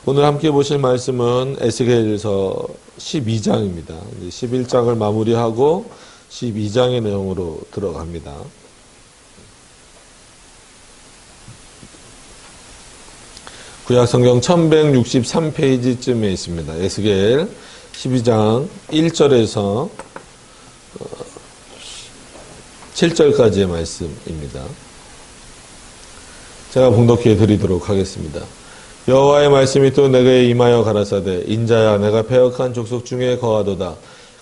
오늘 함께 보실 말씀은 에스겔서 12장입니다. 11장을 마무리하고 12장의 내용으로 들어갑니다. 구약성경 1163페이지쯤에 있습니다. 에스겔 12장 1절에서 7절까지의 말씀입니다. 제가 봉독해 드리도록 하겠습니다. 여호와의 말씀이 또 내게 임하여 가라사대 인자야 내가 패역한 족속 중에 거하도다.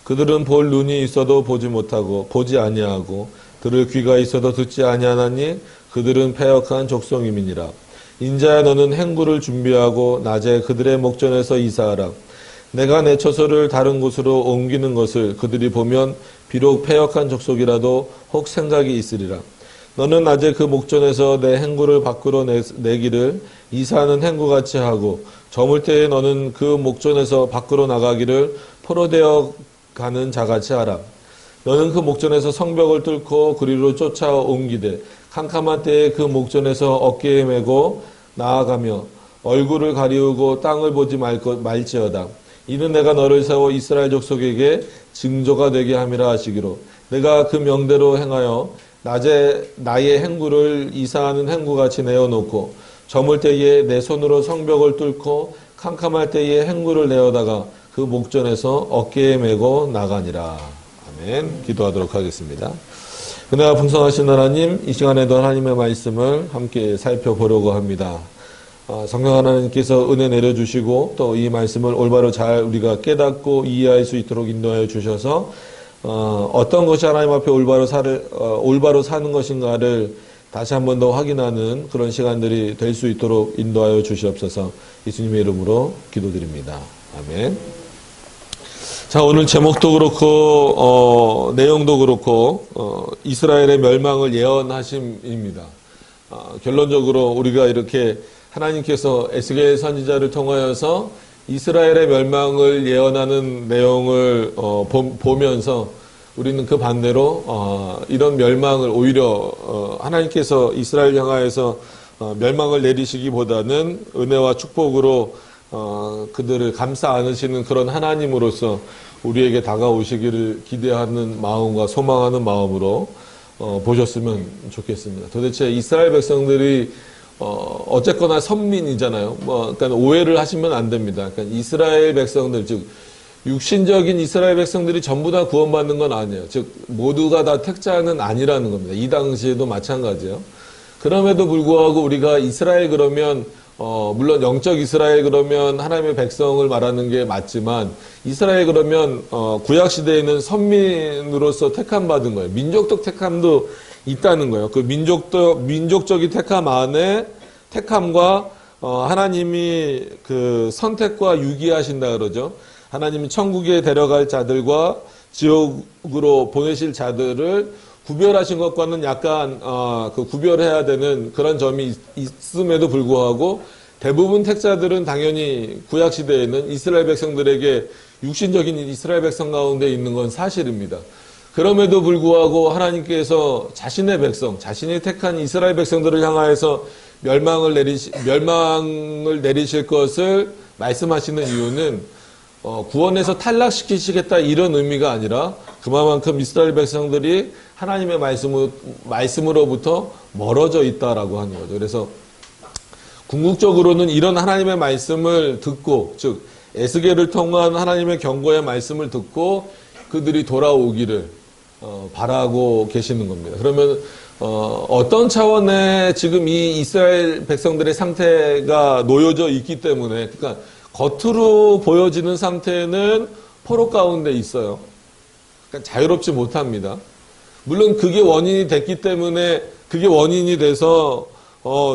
그들은 볼 눈이 있어도 보지 못하고 보지 아니하고 들을 귀가 있어도 듣지 아니하나니 그들은 패역한 족속임이니라. 인자야 너는 행구를 준비하고 낮에 그들의 목전에서 이사하라. 내가 내 처소를 다른 곳으로 옮기는 것을 그들이 보면 비록 패역한 족속이라도 혹 생각이 있으리라. 너는 낮에 그 목전에서 내 행구를 밖으로 내기를 이사하는 행구같이 하고 저물 때에 너는 그 목전에서 밖으로 나가기를 포로되어 가는 자같이 하라. 너는 그 목전에서 성벽을 뚫고 그리로 쫓아 옮기되 캄캄한 때에 그 목전에서 어깨에 메고 나아가며 얼굴을 가리우고 땅을 보지 말지어다. 이는 내가 너를 세워 이스라엘 족속에게 징조가 되게 함이라 하시기로 내가 그 명대로 행하여 낮에 나의 행구를 이사하는 행구같이 내어놓고 저물 때에 내 손으로 성벽을 뚫고 캄캄할 때에 행구를 내어다가 그 목전에서 어깨에 메고 나가니라. 아멘. 기도하도록 하겠습니다. 은혜가 풍성하신 하나님, 이 시간에도 하나님의 말씀을 함께 살펴보려고 합니다. 성령 하나님께서 은혜 내려주시고 또 이 말씀을 올바로 잘 우리가 깨닫고 이해할 수 있도록 인도하여 주셔서 어떤 것이 하나님 앞에 올바로 사는 것인가를 다시 한 번 더 확인하는 그런 시간들이 될 수 있도록 인도하여 주시옵소서. 예수님의 이름으로 기도드립니다. 아멘. 자, 오늘 제목도 그렇고 내용도 그렇고 이스라엘의 멸망을 예언하심입니다. 결론적으로 우리가 이렇게 하나님께서 에스겔 선지자를 통하여서 이스라엘의 멸망을 예언하는 내용을 보면서 우리는 그 반대로 이런 멸망을 오히려 하나님께서 이스라엘 향하여서 멸망을 내리시기보다는 은혜와 축복으로 그들을 감싸 안으시는 그런 하나님으로서 우리에게 다가오시기를 기대하는 마음과 소망하는 마음으로 보셨으면 좋겠습니다. 도대체 이스라엘 백성들이 어쨌거나 선민이잖아요. 그러니까 오해를 하시면 안 됩니다. 그러니까 이스라엘 백성들, 즉 육신적인 이스라엘 백성들이 전부 다 구원받는 건 아니에요. 즉 모두가 다 택자는 아니라는 겁니다. 이 당시에도 마찬가지예요. 그럼에도 불구하고 우리가 이스라엘 그러면 물론 영적 이스라엘 그러면 하나님의 백성을 말하는 게 맞지만 이스라엘 그러면 구약 시대에는 선민으로서 택함 받은 거예요. 민족적 택함도 있다는 거예요. 그 민족적인 택함 안에 택함과 하나님이 그 선택과 유기하신다 그러죠. 하나님이 천국에 데려갈 자들과 지옥으로 보내실 자들을 구별하신 것과는 약간 그 구별해야 되는 그런 점이 있음에도 불구하고 대부분 택자들은 당연히 구약 시대에는 이스라엘 백성들에게 육신적인 이스라엘 백성 가운데 있는 건 사실입니다. 그럼에도 불구하고 하나님께서 자신의 백성, 자신이 택한 이스라엘 백성들을 향하여서 멸망을 내리실 것을 말씀하시는 이유는 구원에서 탈락시키시겠다 이런 의미가 아니라 그만큼 이스라엘 백성들이 하나님의 말씀으로부터 멀어져 있다라고 하는 거죠. 그래서 궁극적으로는 이런 하나님의 말씀을 듣고, 즉 에스겔을 통한 하나님의 경고의 말씀을 듣고 그들이 돌아오기를 바라고 계시는 겁니다. 그러면 어떤 차원에 지금 이 이스라엘 백성들의 상태가 놓여져 있기 때문에, 그러니까 겉으로 보여지는 상태는 포로 가운데 있어요. 그러니까 자유롭지 못합니다. 물론 그게 원인이 됐기 때문에 그게 원인이 돼서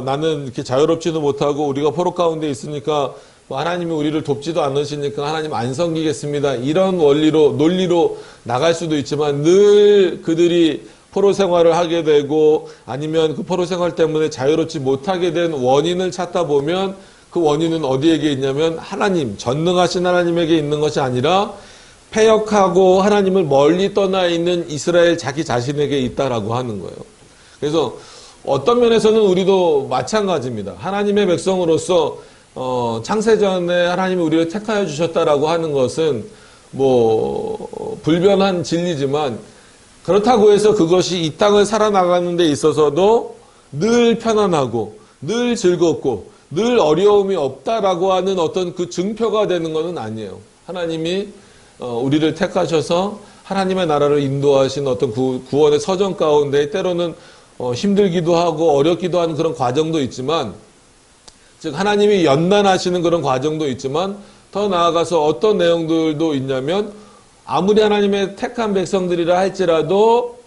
나는 이렇게 자유롭지도 못하고 우리가 포로 가운데 있으니까 하나님이 우리를 돕지도 않으시니까 하나님 안 섬기겠습니다. 이런 논리로 나갈 수도 있지만 늘 그들이 포로 생활을 하게 되고 아니면 그 포로 생활 때문에 자유롭지 못하게 된 원인을 찾다 보면 그 원인은 어디에게 있냐면 하나님, 전능하신 하나님에게 있는 것이 아니라 패역하고 하나님을 멀리 떠나 있는 이스라엘 자기 자신에게 있다라고 하는 거예요. 그래서 어떤 면에서는 우리도 마찬가지입니다. 하나님의 백성으로서 창세전에 하나님이 우리를 택하여 주셨다라고 하는 것은 뭐 불변한 진리지만 그렇다고 해서 그것이 이 땅을 살아나가는 데 있어서도 늘 편안하고 늘 즐겁고 늘 어려움이 없다라고 하는 어떤 그 증표가 되는 것은 아니에요. 하나님이 우리를 택하셔서 하나님의 나라를 인도하신 어떤 구원의 서정 가운데 때로는 힘들기도 하고 어렵기도 하는 그런 과정도 있지만, 즉 하나님이 연단하시는 그런 과정도 있지만, 더 나아가서 어떤 내용들도 있냐면 아무리 하나님의 택한 백성들이라 할지라도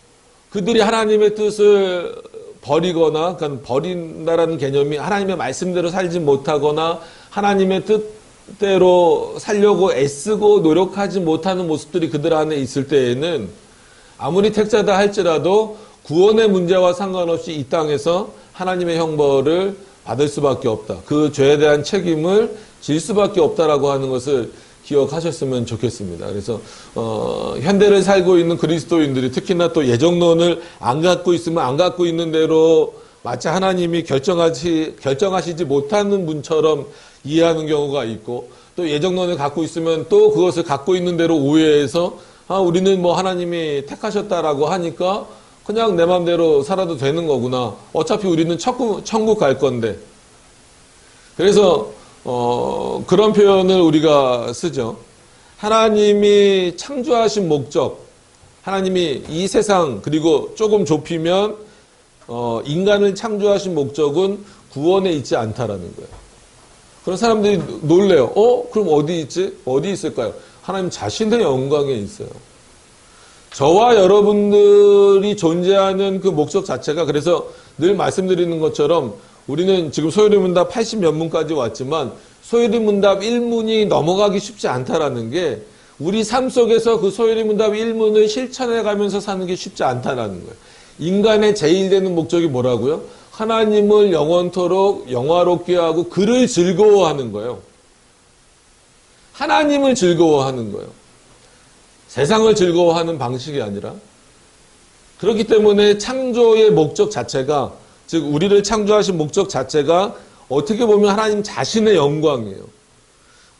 그들이 하나님의 뜻을 버리거나, 그러니까 버린다라는 개념이 하나님의 말씀대로 살지 못하거나 하나님의 뜻대로 살려고 애쓰고 노력하지 못하는 모습들이 그들 안에 있을 때에는 아무리 택자다 할지라도 구원의 문제와 상관없이 이 땅에서 하나님의 형벌을 받을 수밖에 없다. 그 죄에 대한 책임을 질 수밖에 없다라고 하는 것을 기억하셨으면 좋겠습니다. 그래서 현대를 살고 있는 그리스도인들이 특히나 또 예정론을 안 갖고 있으면 안 갖고 있는 대로 마치 하나님이 결정하시지 못하는 분처럼 이해하는 경우가 있고, 또 예정론을 갖고 있으면 또 그것을 갖고 있는 대로 오해해서 우리는 뭐 하나님이 택하셨다라고 하니까 그냥 내 마음대로 살아도 되는 거구나. 어차피 우리는 천국 갈 건데. 그래서 그런 표현을 우리가 쓰죠. 하나님이 창조하신 목적, 하나님이 이 세상, 그리고 조금 좁히면 인간을 창조하신 목적은 구원에 있지 않다라는 거예요. 그런 사람들이 놀래요. 그럼 어디 있지? 어디 있을까요? 하나님 자신의 영광에 있어요. 저와 여러분들이 존재하는 그 목적 자체가, 그래서 늘 말씀드리는 것처럼 우리는 지금 소요리문답 80몇 문까지 왔지만 소요리문답 1문이 넘어가기 쉽지 않다라는 게, 우리 삶 속에서 그 소요리문답 1문을 실천해 가면서 사는 게 쉽지 않다라는 거예요. 인간의 제일 되는 목적이 뭐라고요? 하나님을 영원토록 영화롭게 하고 그를 즐거워하는 거예요. 하나님을 즐거워하는 거예요. 세상을 즐거워하는 방식이 아니라. 그렇기 때문에 창조의 목적 자체가, 즉 우리를 창조하신 목적 자체가 어떻게 보면 하나님 자신의 영광이에요.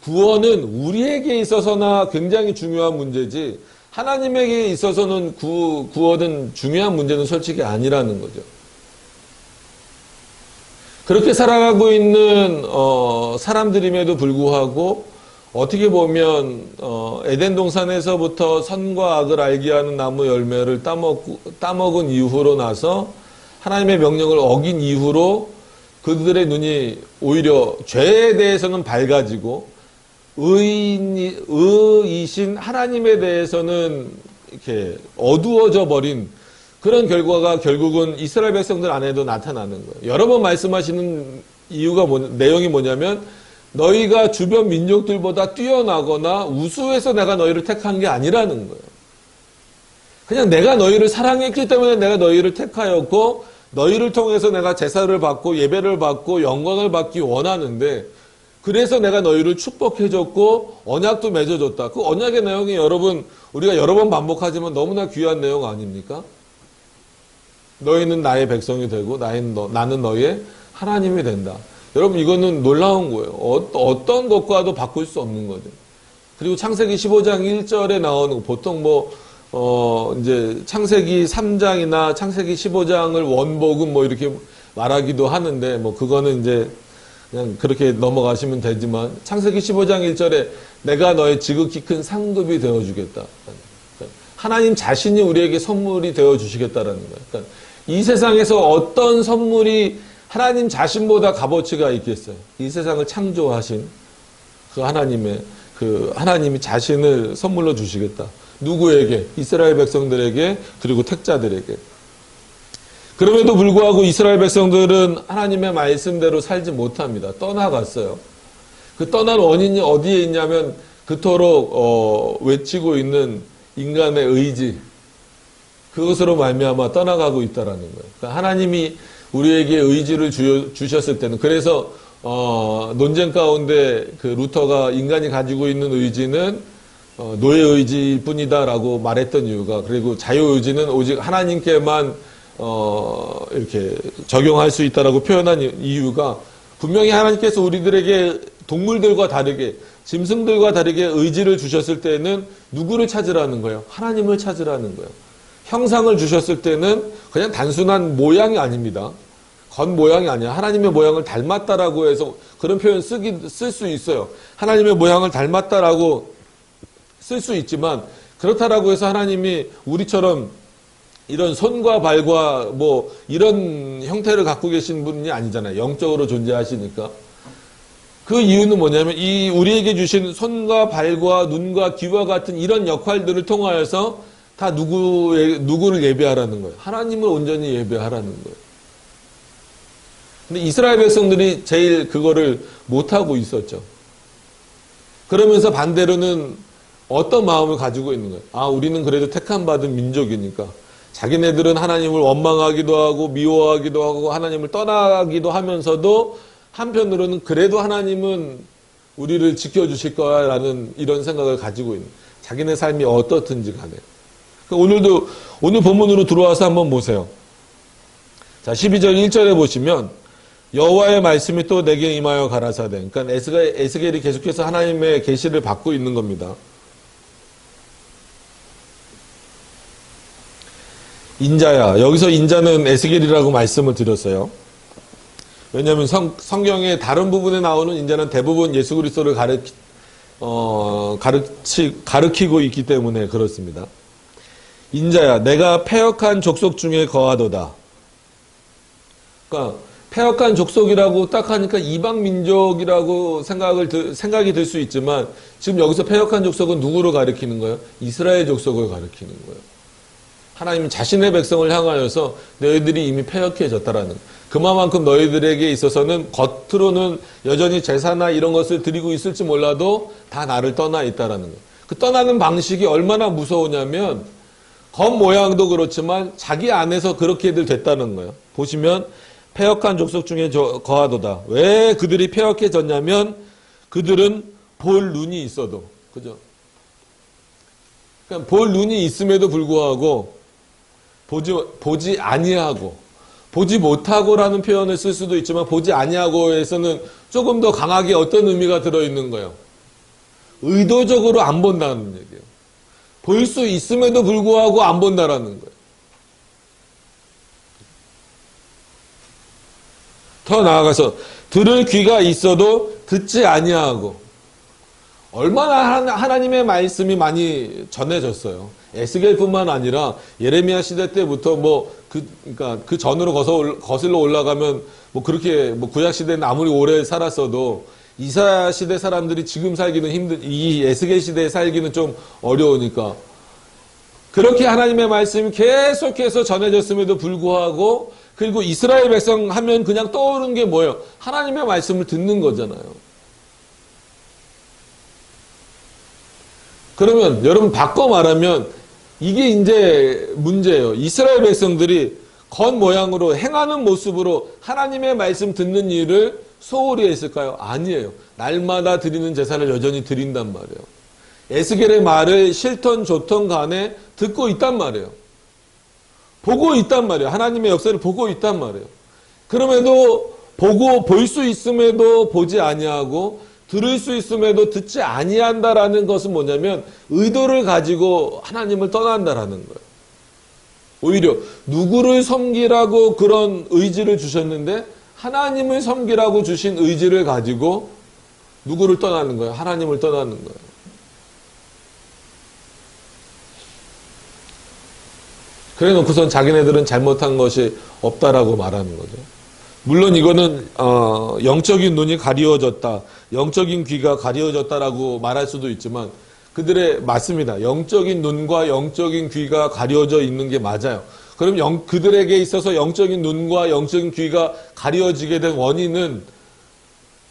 구원은 우리에게 있어서나 굉장히 중요한 문제지 하나님에게 있어서는 구원은 중요한 문제는 솔직히 아니라는 거죠. 그렇게 살아가고 있는 사람들임에도 불구하고 어떻게 보면 에덴 동산에서부터 선과 악을 알게 하는 나무 열매를 따먹은 이후로 나서 하나님의 명령을 어긴 이후로 그들의 눈이 오히려 죄에 대해서는 밝아지고 의이신 하나님에 대해서는 이렇게 어두워져 버린 그런 결과가 결국은 이스라엘 백성들 안에도 나타나는 거예요. 여러 번 말씀하시는 이유가 내용이 뭐냐면, 너희가 주변 민족들보다 뛰어나거나 우수해서 내가 너희를 택한 게 아니라는 거예요. 그냥 내가 너희를 사랑했기 때문에 내가 너희를 택하였고, 너희를 통해서 내가 제사를 받고 예배를 받고 영광을 받기 원하는데, 그래서 내가 너희를 축복해줬고 언약도 맺어줬다. 그 언약의 내용이 여러분, 우리가 여러 번 반복하지만 너무나 귀한 내용 아닙니까? 너희는 나의 백성이 되고 나는 너희의 하나님이 된다. 여러분, 이거는 놀라운 거예요. 어떤 것과도 바꿀 수 없는 거죠. 그리고 창세기 15장 1절에 나오는 거, 보통 이제 창세기 3장이나 창세기 15장을 원복음 이렇게 말하기도 하는데, 그거는 이제 그냥 그렇게 넘어가시면 되지만, 창세기 15장 1절에 내가 너의 지극히 큰 상급이 되어주겠다. 하나님 자신이 우리에게 선물이 되어주시겠다라는 거예요. 그러니까 이 세상에서 어떤 선물이 하나님 자신보다 값어치가 있겠어요. 이 세상을 창조하신 그 하나님이 자신을 선물로 주시겠다. 누구에게? 이스라엘 백성들에게, 그리고 택자들에게. 그럼에도 불구하고 이스라엘 백성들은 하나님의 말씀대로 살지 못합니다. 떠나갔어요. 그 떠난 원인이 어디에 있냐면, 그토록 외치고 있는 인간의 의지, 그것으로 말미암아 떠나가고 있다라는 거예요. 그러니까 하나님이 우리에게 의지를 주셨을 때는, 그래서 논쟁 가운데 그 루터가 인간이 가지고 있는 의지는 노예 의지일 뿐이다라고 말했던 이유가, 그리고 자유 의지는 오직 하나님께만 이렇게 적용할 수 있다라고 표현한 이유가, 분명히 하나님께서 우리들에게 동물들과 다르게, 짐승들과 다르게 의지를 주셨을 때는 누구를 찾으라는 거예요? 하나님을 찾으라는 거예요. 형상을 주셨을 때는 그냥 단순한 모양이 아닙니다. 겉모양이 아니야. 하나님의 모양을 닮았다라고 해서 그런 표현 쓸 수 있어요. 하나님의 모양을 닮았다라고 쓸 수 있지만, 그렇다라고 해서 하나님이 우리처럼 이런 손과 발과 뭐 이런 형태를 갖고 계신 분이 아니잖아요. 영적으로 존재하시니까. 그 이유는 뭐냐면 이 우리에게 주신 손과 발과 눈과 귀와 같은 이런 역할들을 통하여서 다 누구를 예배하라는 거예요. 하나님을 온전히 예배하라는 거예요. 근데 이스라엘 백성들이 제일 그거를 못하고 있었죠. 그러면서 반대로는 어떤 마음을 가지고 있는 거예요? 아, 우리는 그래도 택함 받은 민족이니까. 자기네들은 하나님을 원망하기도 하고 미워하기도 하고 하나님을 떠나기도 하면서도 한편으로는 그래도 하나님은 우리를 지켜주실 거야라는 이런 생각을 가지고 있는, 자기네 삶이 어떻든지 간에. 오늘 본문으로 들어와서 한번 보세요. 자, 12절 1절에 보시면 여호와의 말씀이 또 내게 임하여 가라사대. 그러니까 에스겔이 계속해서 하나님의 계시를 받고 있는 겁니다. 인자야. 여기서 인자는 에스겔이라고 말씀을 드렸어요. 왜냐하면 성경의 다른 부분에 나오는 인자는 대부분 예수 그리스도를 가르치고 있기 때문에 그렇습니다. 인자야, 내가 패역한 족속 중에 거하도다. 그러니까 패역한 족속이라고 딱 하니까 이방 민족이라고 생각이 들 수 있지만, 지금 여기서 패역한 족속은 누구를 가리키는 거예요? 이스라엘 족속을 가리키는 거예요. 하나님이 자신의 백성을 향하여서 너희들이 이미 패역해졌다라는, 그만큼 너희들에게 있어서는 겉으로는 여전히 제사나 이런 것을 드리고 있을지 몰라도 다 나를 떠나 있다라는 거예요. 그 떠나는 방식이 얼마나 무서우냐면 겉모양도 그렇지만 자기 안에서 그렇게들 됐다는 거예요. 보시면 패역한 족속 중에 거하도다. 왜 그들이 패역해졌냐면 그들은 볼 눈이 있어도, 그죠? 그러니까 볼 눈이 있음에도 불구하고 보지 아니하고, 보지 못하고라는 표현을 쓸 수도 있지만 보지 아니하고에서는 조금 더 강하게 어떤 의미가 들어있는 거예요? 의도적으로 안 본다는 얘기예요. 볼 수 있음에도 불구하고 안 본다라는 거예요. 더 나아가서 들을 귀가 있어도 듣지 아니하고, 얼마나 하나님의 말씀이 많이 전해졌어요. 에스겔뿐만 아니라 예레미야 시대 때부터 그러니까 그 전으로 거슬러 올라가면 그렇게 구약 시대는 아무리 오래 살았어도 이사야 시대 사람들이 지금 살기는 이 에스겔 시대에 살기는 좀 어려우니까 그렇게 하나님의 말씀이 계속해서 전해졌음에도 불구하고, 그리고 이스라엘 백성 하면 그냥 떠오르는 게 뭐예요? 하나님의 말씀을 듣는 거잖아요. 그러면 여러분 바꿔 말하면 이게 이제 문제예요. 이스라엘 백성들이 겉모양으로 행하는 모습으로 하나님의 말씀 듣는 일을 소홀히 했을까요? 아니에요. 날마다 드리는 제사를 여전히 드린단 말이에요. 에스겔의 말을 싫던 좋던 간에 듣고 있단 말이에요. 보고 있단 말이에요. 하나님의 역사를 보고 있단 말이에요. 그럼에도 볼 수 있음에도 보지 아니하고 들을 수 있음에도 듣지 아니한다라는 것은 뭐냐면 의도를 가지고 하나님을 떠난다라는 거예요. 오히려 누구를 섬기라고 그런 의지를 주셨는데 하나님을 섬기라고 주신 의지를 가지고 누구를 떠나는 거예요? 하나님을 떠나는 거예요. 그래 놓고선 자기네들은 잘못한 것이 없다라고 말하는 거죠. 물론 이거는 영적인 눈이 가리워졌다, 영적인 귀가 가리워졌다라고 말할 수도 있지만 그들의 맞습니다. 영적인 눈과 영적인 귀가 가려져 있는 게 맞아요. 그럼 그들에게 있어서 영적인 눈과 영적인 귀가 가려지게 된 원인은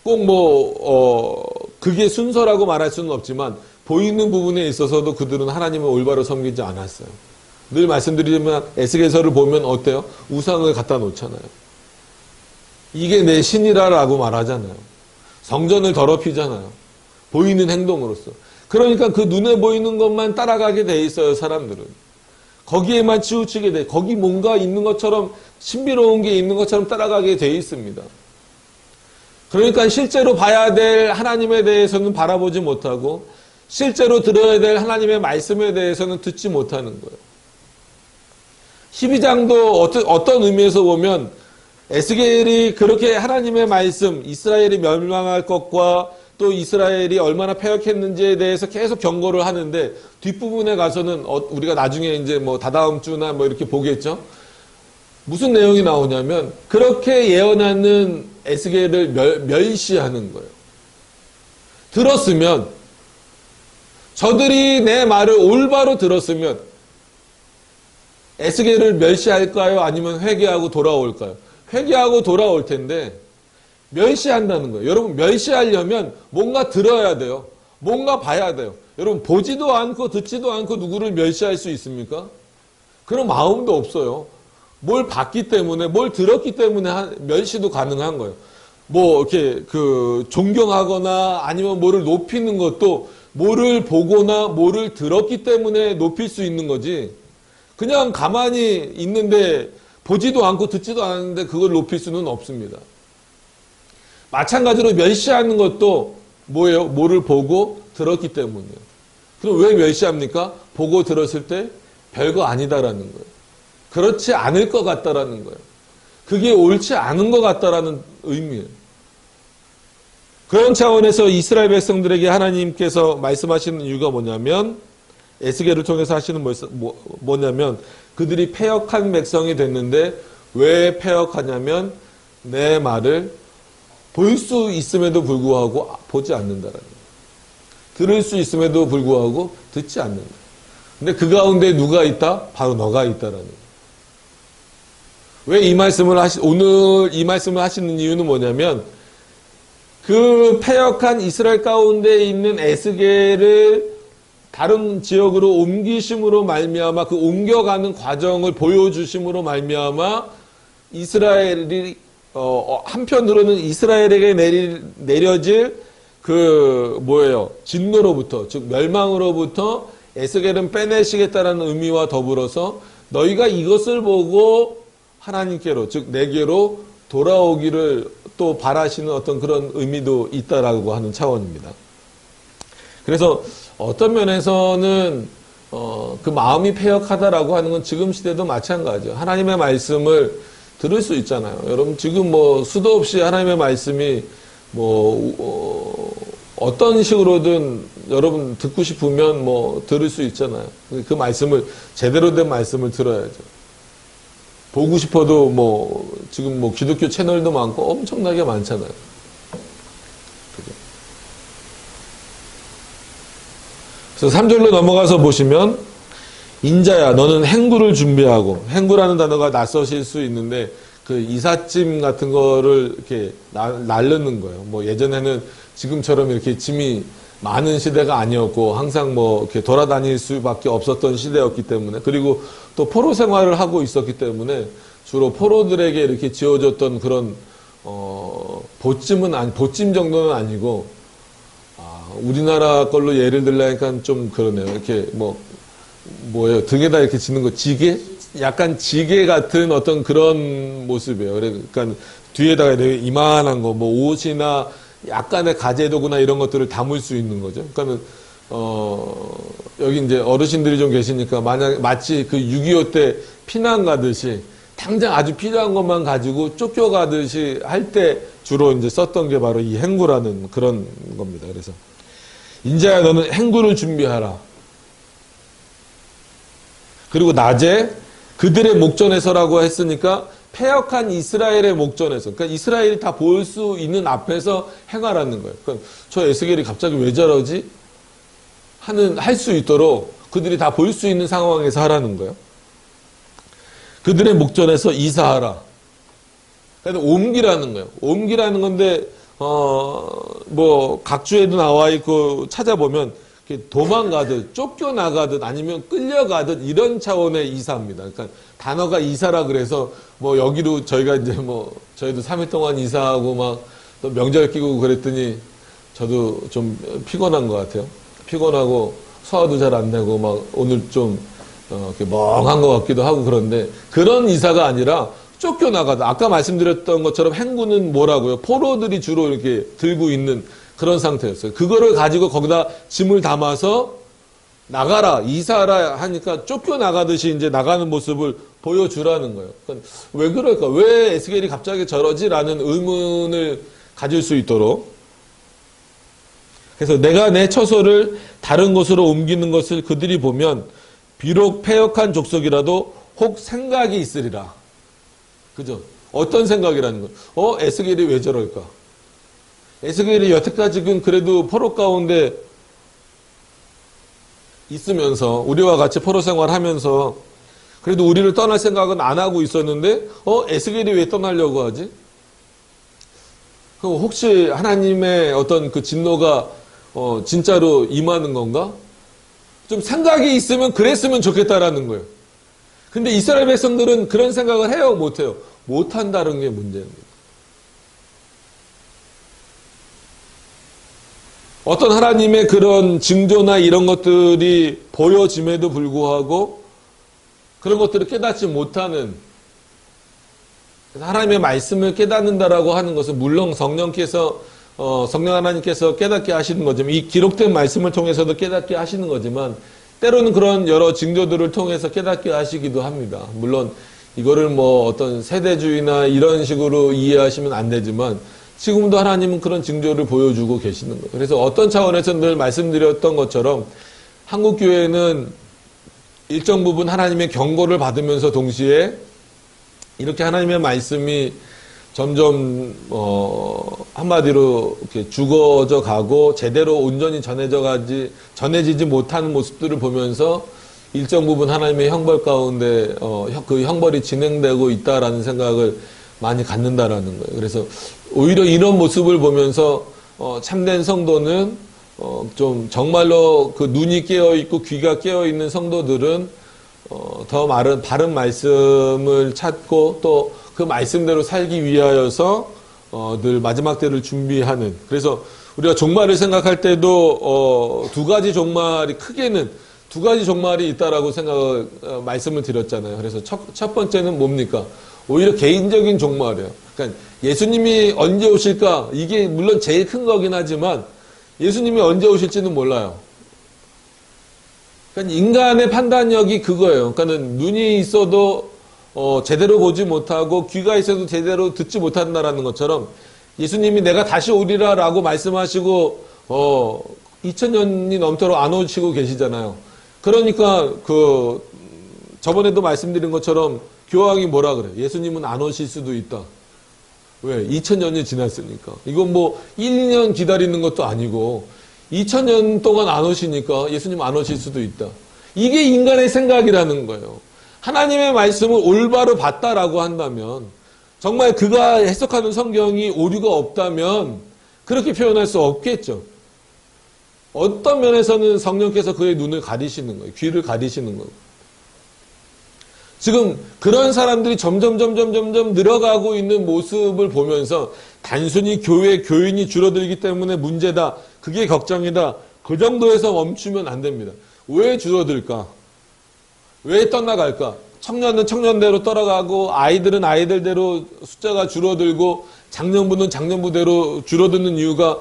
꼭 그게 순서라고 말할 수는 없지만 보이는 부분에 있어서도 그들은 하나님을 올바로 섬기지 않았어요. 늘 말씀드리지만 에스겔서를 보면 어때요? 우상을 갖다 놓잖아요. 이게 내 신이라고 말하잖아요. 성전을 더럽히잖아요. 보이는 행동으로서. 그러니까 그 눈에 보이는 것만 따라가게 돼 있어요, 사람들은. 거기에만 치우치게 돼. 거기 뭔가 있는 것처럼, 신비로운 게 있는 것처럼 따라가게 돼 있습니다. 그러니까 실제로 봐야 될 하나님에 대해서는 바라보지 못하고 실제로 들어야 될 하나님의 말씀에 대해서는 듣지 못하는 거예요. 12장도 어떤 의미에서 보면 에스겔이 그렇게 하나님의 말씀, 이스라엘이 멸망할 것과 또 이스라엘이 얼마나 패역했는지에 대해서 계속 경고를 하는데 뒷부분에 가서는 우리가 나중에 이제 뭐 다다음 주나 뭐 이렇게 보겠죠. 무슨 내용이 나오냐면 그렇게 예언하는 에스겔을 멸시하는 거예요. 들었으면 저들이 내 말을 올바로 들었으면 에스겔을 멸시할까요? 아니면 회개하고 돌아올까요? 회개하고 돌아올 텐데 멸시한다는 거예요. 여러분 멸시하려면 뭔가 들어야 돼요. 뭔가 봐야 돼요. 여러분 보지도 않고 듣지도 않고 누구를 멸시할 수 있습니까? 그런 마음도 없어요. 뭘 봤기 때문에 뭘 들었기 때문에 멸시도 가능한 거예요. 뭐 이렇게 존경하거나 아니면 뭐를 높이는 것도 뭐를 보거나 뭐를 들었기 때문에 높일 수 있는 거지. 그냥 가만히 있는데 보지도 않고 듣지도 않았는데 그걸 높일 수는 없습니다. 마찬가지로 멸시하는 것도 뭐예요? 뭐를 보고 들었기 때문이에요. 그럼 왜 멸시합니까? 보고 들었을 때 별거 아니다라는 거예요. 그렇지 않을 것 같다라는 거예요. 그게 옳지 않은 것 같다라는 의미예요. 그런 차원에서 이스라엘 백성들에게 하나님께서 말씀하시는 이유가 뭐냐면 에스겔을 통해서 하시는 뭐냐면 그들이 패역한 백성이 됐는데 왜 패역하냐면 내 말을 볼 수 있음에도 불구하고 보지 않는다라는 거예요. 들을 수 있음에도 불구하고 듣지 않는다. 근데 그 가운데 누가 있다? 바로 너가 있다라는 거예요. 왜 이 말씀을 오늘 이 말씀을 하시는 이유는 뭐냐면 그 패역한 이스라엘 가운데 있는 에스겔을 다른 지역으로 옮기심으로 말미암아 그 옮겨가는 과정을 보여주심으로 말미암아 이스라엘이 한편으로는 이스라엘에게 내려질 진노로부터 즉 멸망으로부터 에스겔은 빼내시겠다라는 의미와 더불어서 너희가 이것을 보고 하나님께로 즉 내게로 돌아오기를 또 바라시는 어떤 그런 의미도 있다라고 하는 차원입니다. 그래서 어떤 면에서는 그 마음이 패역하다라고 하는 건 지금 시대도 마찬가지죠. 하나님의 말씀을 들을 수 있잖아요. 여러분 지금 수도 없이 하나님의 말씀이 어떤 식으로든 여러분 듣고 싶으면 들을 수 있잖아요. 그 말씀을 제대로 된 말씀을 들어야죠. 보고 싶어도 지금 기독교 채널도 많고 엄청나게 많잖아요. 그래서 3절로 넘어가서 보시면 인자야 너는 행구를 준비하고 행구라는 단어가 낯서실 수 있는데 그 이삿짐 같은 거를 이렇게 나르는 거예요. 예전에는 지금처럼 이렇게 짐이 많은 시대가 아니었고 항상 이렇게 돌아다닐 수밖에 없었던 시대였기 때문에 그리고 또 포로 생활을 하고 있었기 때문에 주로 포로들에게 이렇게 지어줬던 그런 보찜 정도는 아니고 우리나라 걸로 예를 들려니까 좀 그러네요. 이렇게 등에다 이렇게 지는 거 지게? 약간 지게 같은 어떤 그런 모습이에요. 그러니까 뒤에다가 이렇게 이만한 거, 옷이나 약간의 가재도구나 이런 것들을 담을 수 있는 거죠. 그러니까는 여기 이제 어르신들이 좀 계시니까 마치 그 6.25 때 피난 가듯이 당장 아주 필요한 것만 가지고 쫓겨가듯이 할 때 주로 이제 썼던 게 바로 이 행구라는 그런 겁니다. 그래서 인자야 너는 행구를 준비하라. 그리고 낮에 그들의 목전에 서라고 했으니까 패역한 이스라엘의 목전에서 그러니까 이스라엘이 다 볼 수 있는 앞에서 행하라는 거예요. 그러니까 저 에스겔이 갑자기 왜 저러지? 할 수 있도록 그들이 다 볼 수 있는 상황에서 하라는 거예요. 그들의 목전에서 이사하라. 그러니까 옮기라는 거예요. 옮기라는 건데 각주에도 나와 있고 찾아보면 도망가듯 쫓겨나가듯 아니면 끌려가듯 이런 차원의 이사입니다. 그러니까 단어가 이사라 그래서 여기로 저희가 이제 저희도 3일 동안 이사하고 또 명절 끼고 그랬더니 저도 좀 피곤한 것 같아요. 피곤하고 소화도 잘 안 되고 오늘 좀 이렇게 멍한 것 같기도 하고 그런데 그런 이사가 아니라 쫓겨나가다. 아까 말씀드렸던 것처럼 행군은 뭐라고요? 포로들이 주로 이렇게 들고 있는 그런 상태였어요. 그거를 가지고 거기다 짐을 담아서 나가라, 이사라 하니까 쫓겨나가듯이 이제 나가는 모습을 보여주라는 거예요. 그러니까 왜 그럴까? 왜 에스겔이 갑자기 저러지? 라는 의문을 가질 수 있도록. 그래서 내가 내 처소를 다른 곳으로 옮기는 것을 그들이 보면 비록 패역한 족속이라도 혹 생각이 있으리라. 그죠? 어떤 생각이라는 거예요? 에스겔이 왜 저럴까? 에스겔이 여태까지는 그래도 포로 가운데 있으면서 우리와 같이 포로 생활하면서 그래도 우리를 떠날 생각은 안 하고 있었는데 에스겔이 왜 떠나려고 하지? 그럼 혹시 하나님의 어떤 그 진노가 진짜로 임하는 건가? 좀 생각이 있으면 그랬으면 좋겠다라는 거예요. 근데 이스라엘 백성들은 그런 생각을 해요, 못 해요? 못 한다는 게 문제입니다. 어떤 하나님의 그런 징조나 이런 것들이 보여짐에도 불구하고 그런 것들을 깨닫지 못하는, 하나님의 말씀을 깨닫는다라고 하는 것은 물론 성령 하나님께서 깨닫게 하시는 거지만, 이 기록된 말씀을 통해서도 깨닫게 하시는 거지만, 때로는 그런 여러 징조들을 통해서 깨닫게 하시기도 합니다. 물론 이거를 어떤 세대주의나 이런 식으로 이해하시면 안 되지만, 지금도 하나님은 그런 징조를 보여주고 계시는 거예요. 그래서 어떤 차원에서 늘 말씀드렸던 것처럼 한국 교회는 일정 부분 하나님의 경고를 받으면서 동시에 이렇게 하나님의 말씀이 점점 한마디로 이렇게 죽어져 가고 제대로 온전히 전해지지 못하는 모습들을 보면서 일정 부분 하나님의 형벌 가운데 그 형벌이 진행되고 있다라는 생각을 많이 갖는다라는 거예요. 그래서 오히려 이런 모습을 보면서 참된 성도는 좀 정말로 그 눈이 깨어 있고 귀가 깨어 있는 성도들은 더 바른 말씀을 찾고 또 그 말씀대로 살기 위하여서 늘 마지막 때를 준비하는. 그래서 우리가 종말을 생각할 때도 크게는 두 가지 종말이 있다라고 말씀을 드렸잖아요. 그래서 첫 번째는 뭡니까? 오히려 개인적인 종말이에요. 그러니까 예수님이 언제 오실까? 이게 물론 제일 큰 거긴 하지만 예수님이 언제 오실지는 몰라요. 그러니까 인간의 판단력이 그거예요. 그러니까는 눈이 있어도 제대로 보지 못하고 귀가 있어도 제대로 듣지 못한다라는 것처럼 예수님이 내가 다시 오리라라고 말씀하시고 2000년이 넘도록 안 오시고 계시잖아요. 그러니까 저번에도 말씀드린 것처럼 교황이 뭐라 그래요? 예수님은 안 오실 수도 있다. 왜? 2000년이 지났으니까. 이건 1, 2년 기다리는 것도 아니고 2000년 동안 안 오시니까 예수님 안 오실 수도 있다. 이게 인간의 생각이라는 거예요. 하나님의 말씀을 올바로 봤다라고 한다면, 정말 그가 해석하는 성경이 오류가 없다면 그렇게 표현할 수 없겠죠. 어떤 면에서는 성령께서 그의 눈을 가리시는 거예요. 귀를 가리시는 거예요. 지금 그런 사람들이 점점 늘어가고 있는 모습을 보면서 단순히 교회 교인이 줄어들기 때문에 문제다. 그게 걱정이다. 그 정도에서 멈추면 안 됩니다. 왜 줄어들까? 왜 떠나갈까? 청년은 청년대로 떠나가고 아이들은 아이들대로 숫자가 줄어들고 장년부는 장년부대로 줄어드는 이유가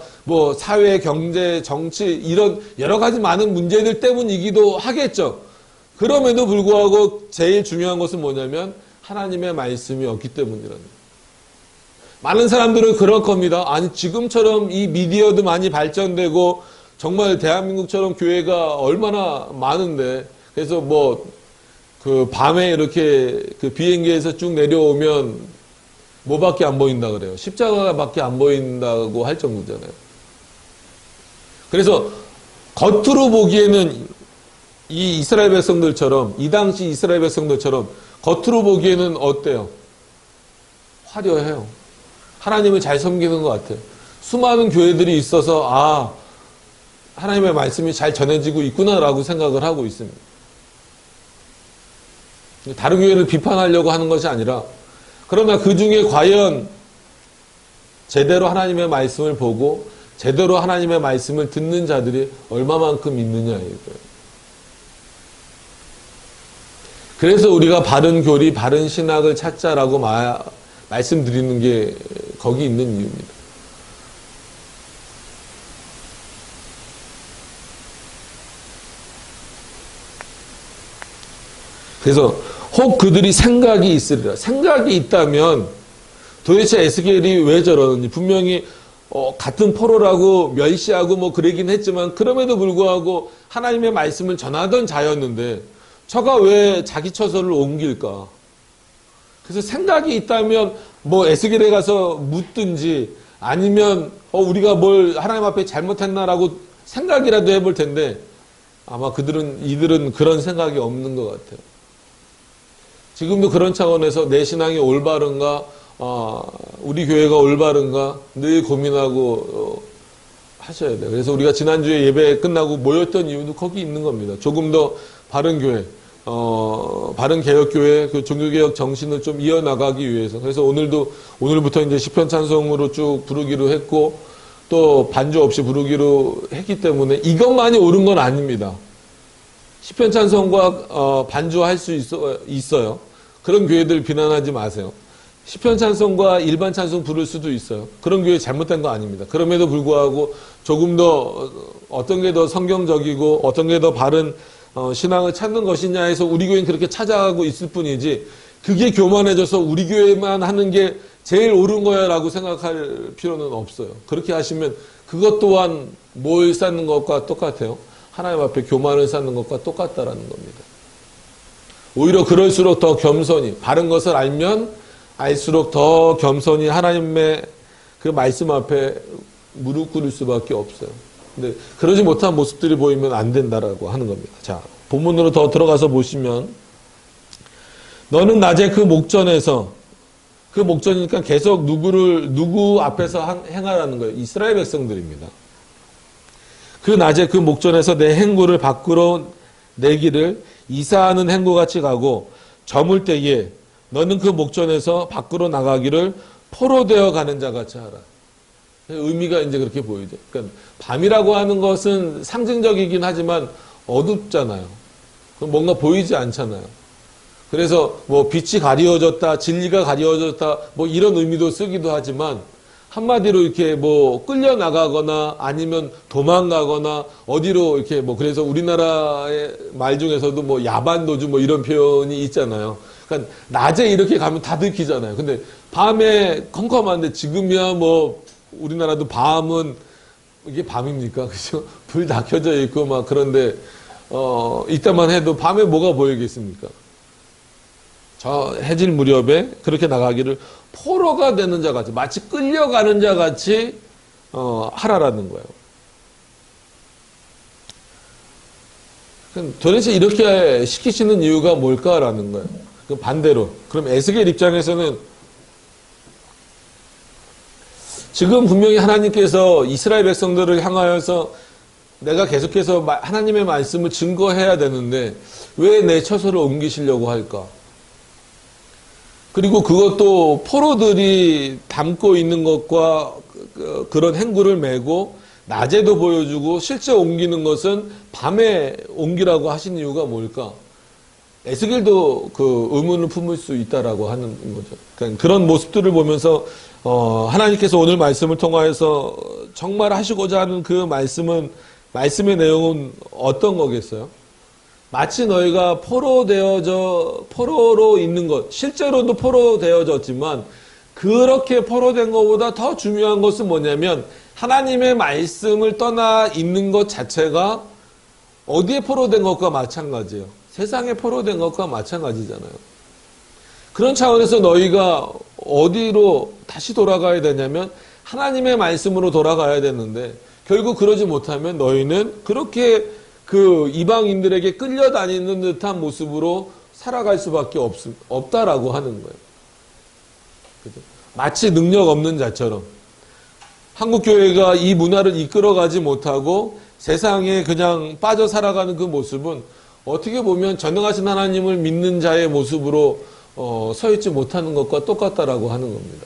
사회, 경제, 정치 이런 여러 가지 많은 문제들 때문이기도 하겠죠. 그럼에도 불구하고 제일 중요한 것은 뭐냐면 하나님의 말씀이 없기 때문이라는 거예요. 많은 사람들은 그럴 겁니다. 아니 지금처럼 이 미디어도 많이 발전되고 정말 대한민국처럼 교회가 얼마나 많은데 그래서 밤에 이렇게 비행기에서 쭉 내려오면 뭐밖에 안 보인다 그래요. 십자가밖에 안 보인다고 할 정도잖아요. 그래서 겉으로 보기에는 이 이스라엘 백성들처럼 이 당시 이스라엘 백성들처럼 겉으로 보기에는 어때요? 화려해요. 하나님을 잘 섬기는 것 같아요. 수많은 교회들이 있어서 하나님의 말씀이 잘 전해지고 있구나라고 생각을 하고 있습니다. 다른 교회를 비판하려고 하는 것이 아니라 그러나 그 중에 과연 제대로 하나님의 말씀을 보고 제대로 하나님의 말씀을 듣는 자들이 얼마만큼 있느냐 이거예요. 그래서 우리가 바른 교리, 바른 신학을 찾자라고 말씀드리는 게 거기 있는 이유입니다. 그래서 혹 그들이 생각이 있으리라. 생각이 있다면 도대체 에스겔이 왜 저러는지, 분명히 같은 포로라고 멸시하고 뭐 그러긴 했지만 그럼에도 불구하고 하나님의 말씀을 전하던 자였는데 저가 왜 자기 처소를 옮길까? 그래서 생각이 있다면 뭐 에스겔에 가서 묻든지 아니면 우리가 뭘 하나님 앞에 잘못했나라고 생각이라도 해볼 텐데 아마 이들은 그런 생각이 없는 것 같아요. 지금도 그런 차원에서 내 신앙이 올바른가, 우리 교회가 올바른가 늘 고민하고 하셔야 돼요. 그래서 우리가 지난주에 예배 끝나고 모였던 이유도 거기 있는 겁니다. 조금 더 바른 교회, 바른 개혁교회, 그 종교개혁 정신을 좀 이어나가기 위해서. 그래서 오늘부터 이제 시편 찬송으로 쭉 부르기로 했고, 또 반주 없이 부르기로 했기 때문에 이것만이 옳은 건 아닙니다. 시편 찬송과 반주할 수 있어요. 그런 교회들 비난하지 마세요. 시편 찬송과 일반 찬송 부를 수도 있어요. 그런 교회 잘못된 거 아닙니다. 그럼에도 불구하고 조금 더 어떤 게 더 성경적이고 어떤 게 더 바른 신앙을 찾는 것이냐 해서 우리 교회는 그렇게 찾아가고 있을 뿐이지, 그게 교만해져서 우리 교회만 하는 게 제일 옳은 거야 라고 생각할 필요는 없어요. 그렇게 하시면 그것 또한 뭘 쌓는 것과 똑같아요. 하나님 앞에 교만을 쌓는 것과 똑같다라는 겁니다. 오히려 그럴수록 더 겸손히, 바른 것을 알면 알수록 더 겸손히 하나님의 그 말씀 앞에 무릎 꿇을 수밖에 없어요. 근데 그러지 못한 모습들이 보이면 안 된다라고 하는 겁니다. 자, 본문으로 더 들어가서 보시면, 너는 낮에 그 목전에서, 그 목전이니까 계속 누구 앞에서 행하라는 거예요. 이스라엘 백성들입니다. 그 낮에 그 목전에서 내 행구를 밖으로 내기를 이사하는 행구같이 가고, 저물 때에 너는 그 목전에서 밖으로 나가기를 포로되어 가는 자같이 하라. 의미가 이제 그렇게 보이죠. 그러니까 밤이라고 하는 것은 상징적이긴 하지만 어둡잖아요. 뭔가 보이지 않잖아요. 그래서 뭐 빛이 가리워졌다, 진리가 가리워졌다, 뭐 이런 의미도 쓰기도 하지만, 한마디로 이렇게 뭐 끌려나가거나 아니면 도망가거나 어디로 이렇게 뭐, 그래서 우리나라의 말 중에서도 뭐 야반도주 뭐 이런 표현이 있잖아요. 그러니까 낮에 이렇게 가면 다 들키잖아요. 근데 밤에 컴컴한데, 지금이야 뭐 우리나라도 밤은, 이게 밤입니까? 그죠? 불 다 켜져 있고 막 그런데, 이때만 해도 밤에 뭐가 보이겠습니까? 저 해질 무렵에 그렇게 나가기를 포로가 되는 자 같이, 마치 끌려가는 자 같이 하라라는 거예요. 도대체 이렇게 시키시는 이유가 뭘까라는 거예요. 반대로, 그럼 에스겔 입장에서는 지금 분명히 하나님께서 이스라엘 백성들을 향하여서 내가 계속해서 하나님의 말씀을 증거해야 되는데 왜 내 처소를 옮기시려고 할까? 그리고 그것도 포로들이 담고 있는 것과 그런 행구를 메고 낮에도 보여주고 실제 옮기는 것은 밤에 옮기라고 하신 이유가 뭘까? 에스겔도 그 의문을 품을 수 있다라고 하는 거죠. 그러니까 그런 모습들을 보면서 하나님께서 오늘 말씀을 통하여서 정말 하시고자 하는 그 말씀의 내용은 어떤 거겠어요? 마치 너희가 포로로 있는 것, 실제로도 포로 되어졌지만 그렇게 포로된 것보다 더 중요한 것은 뭐냐면 하나님의 말씀을 떠나 있는 것 자체가 어디에 포로된 것과 마찬가지예요. 세상에 포로된 것과 마찬가지잖아요. 그런 차원에서 너희가 어디로 다시 돌아가야 되냐면 하나님의 말씀으로 돌아가야 되는데, 결국 그러지 못하면 너희는 그렇게 그 이방인들에게 끌려다니는 듯한 모습으로 살아갈 수밖에 없다라고 하는 거예요. 그죠? 마치 능력 없는 자처럼 한국교회가 이 문화를 이끌어가지 못하고 세상에 그냥 빠져 살아가는 그 모습은 어떻게 보면 전능하신 하나님을 믿는 자의 모습으로 서 있지 못하는 것과 똑같다라고 하는 겁니다.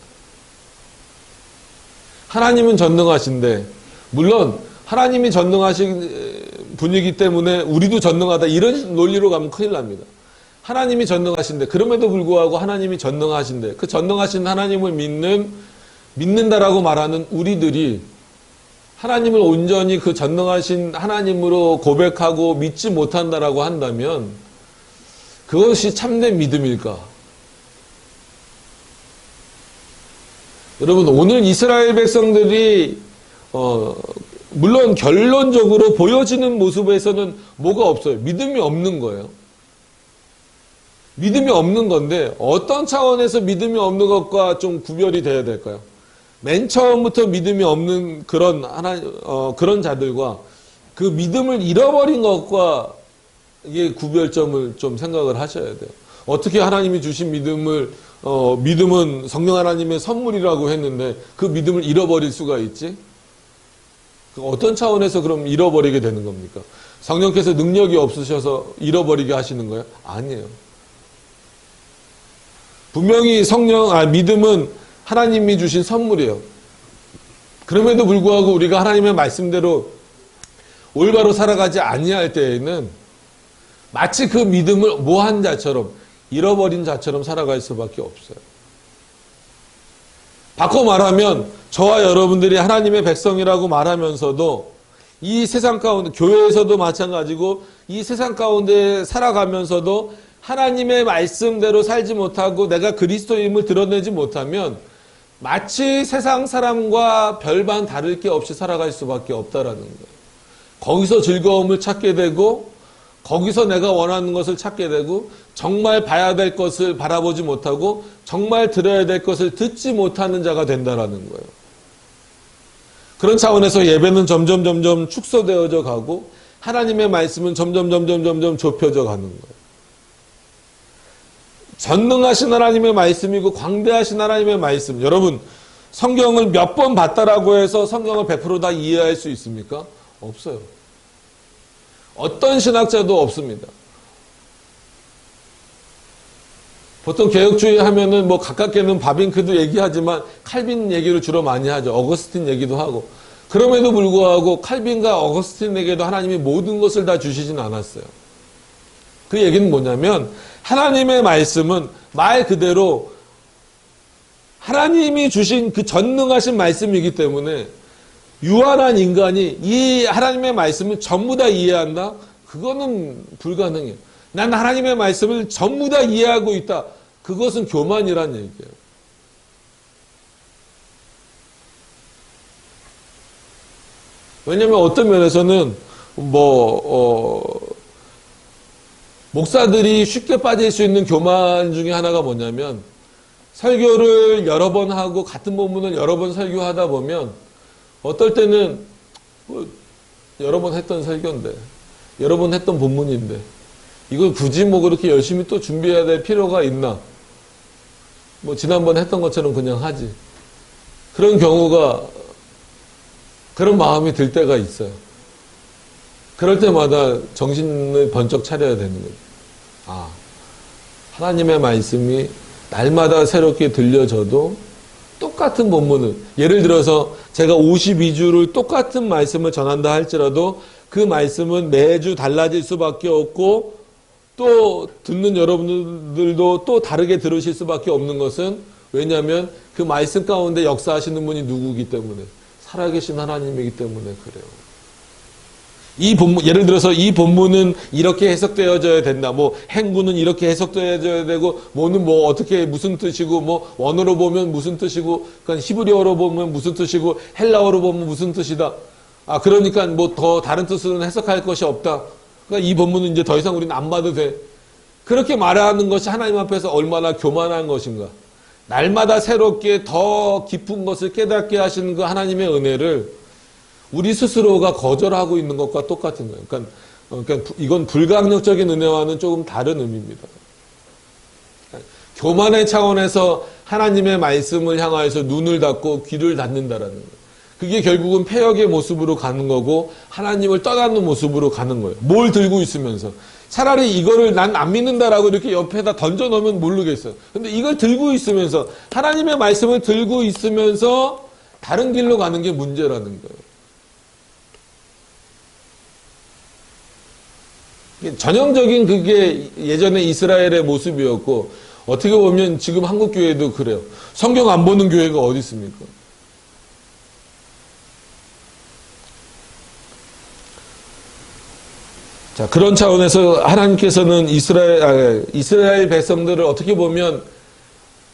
하나님은 전능하신데, 물론 하나님이 전능하신 분이기 때문에 우리도 전능하다 이런 논리로 가면 큰일 납니다. 하나님이 전능하신데, 그럼에도 불구하고 하나님이 전능하신데, 그 전능하신 하나님을 믿는다라고 말하는 우리들이 하나님을 온전히 그 전능하신 하나님으로 고백하고 믿지 못한다라고 한다면 그것이 참된 믿음일까? 여러분, 오늘 이스라엘 백성들이 물론 결론적으로 보여지는 모습에서는 뭐가 없어요. 믿음이 없는 거예요. 믿음이 없는 건데 어떤 차원에서 믿음이 없는 것과 좀 구별이 돼야 될까요? 맨 처음부터 믿음이 없는 그런 자들과 그 믿음을 잃어버린 것과 이게 구별점을 좀 생각을 하셔야 돼요. 어떻게 하나님이 주신 믿음은 성령 하나님의 선물이라고 했는데 그 믿음을 잃어버릴 수가 있지? 어떤 차원에서 그럼 잃어버리게 되는 겁니까? 성령께서 능력이 없으셔서 잃어버리게 하시는 거예요? 아니에요. 분명히 믿음은 하나님이 주신 선물이에요. 그럼에도 불구하고 우리가 하나님의 말씀대로 올바로 살아가지 아니할 때에는 마치 그 믿음을 모한 자처럼, 잃어버린 자처럼 살아갈 수밖에 없어요. 바꿔 말하면 저와 여러분들이 하나님의 백성이라고 말하면서도 이 세상 가운데, 교회에서도 마찬가지고 이 세상 가운데 살아가면서도 하나님의 말씀대로 살지 못하고 내가 그리스도임을 드러내지 못하면 마치 세상 사람과 별반 다를 게 없이 살아갈 수밖에 없다라는 거예요. 거기서 즐거움을 찾게 되고 거기서 내가 원하는 것을 찾게 되고 정말 봐야 될 것을 바라보지 못하고 정말 들어야 될 것을 듣지 못하는 자가 된다라는 거예요. 그런 차원에서 예배는 점점 축소되어져 가고 하나님의 말씀은 점점 좁혀져 가는 거예요. 전능하신 하나님의 말씀이고 광대하신 하나님의 말씀. 여러분, 성경을 몇 번 봤다라고 해서 성경을 100% 다 이해할 수 있습니까? 없어요. 어떤 신학자도 없습니다. 보통 개혁주의 하면은 가깝게는 바빙크도 얘기하지만 칼빈 얘기를 주로 많이 하죠. 어거스틴 얘기도 하고. 그럼에도 불구하고 칼빈과 어거스틴에게도 하나님이 모든 것을 다 주시진 않았어요. 그 얘기는 뭐냐면 하나님의 말씀은 말 그대로 하나님이 주신 그 전능하신 말씀이기 때문에 유한한 인간이 이 하나님의 말씀을 전부 다 이해한다? 그거는 불가능해요. 난 하나님의 말씀을 전부 다 이해하고 있다. 그것은 교만이란 얘기예요. 왜냐하면 어떤 면에서는 목사들이 쉽게 빠질 수 있는 교만 중에 하나가 뭐냐면 설교를 여러 번 하고 같은 본문을 여러 번 설교하다 보면 어떨 때는 여러 번 했던 설교인데 여러 번 했던 본문인데 이걸 굳이 그렇게 열심히 또 준비해야 될 필요가 있나? 지난번에 했던 것처럼 그냥 하지. 그런 경우가 그런 마음이 들 때가 있어요. 그럴 때마다 정신을 번쩍 차려야 되는 거죠. 하나님의 말씀이 날마다 새롭게 들려져도 똑같은 본문을, 예를 들어서 제가 52주를 똑같은 말씀을 전한다 할지라도 그 말씀은 매주 달라질 수밖에 없고 또 듣는 여러분들도 또 다르게 들으실 수밖에 없는 것은 왜냐하면 그 말씀 가운데 역사하시는 분이 누구이기 때문에 살아계신 하나님이기 때문에 그래요. 이 본문, 예를 들어서 이 본문은 이렇게 해석되어져야 된다. 행구는 이렇게 해석되어져야 되고, 어떻게 무슨 뜻이고, 원어로 보면 무슨 뜻이고, 그러니까 히브리어로 보면 무슨 뜻이고, 헬라어로 보면 무슨 뜻이다. 그러니까 더 다른 뜻으로는 해석할 것이 없다. 그러니까 이 본문은 이제 더 이상 우리는 안 봐도 돼. 그렇게 말하는 것이 하나님 앞에서 얼마나 교만한 것인가. 날마다 새롭게 더 깊은 것을 깨닫게 하시는 그 하나님의 은혜를 우리 스스로가 거절하고 있는 것과 똑같은 거예요. 그러니까 이건 불강력적인 은혜와는 조금 다른 의미입니다. 교만의 차원에서 하나님의 말씀을 향하여서 눈을 닫고 귀를 닫는다라는 거예요. 그게 결국은 패역의 모습으로 가는 거고 하나님을 떠나는 모습으로 가는 거예요. 뭘 들고 있으면서. 차라리 이거를 난 안 믿는다라고 이렇게 옆에다 던져놓으면 모르겠어요. 근데 이걸 들고 있으면서 하나님의 말씀을 들고 있으면서 다른 길로 가는 게 문제라는 거예요. 전형적인 그게 예전에 이스라엘의 모습이었고, 어떻게 보면 지금 한국 교회도 그래요. 성경 안 보는 교회가 어디 있습니까? 자, 그런 차원에서 하나님께서는 이스라엘 백성들을 어떻게 보면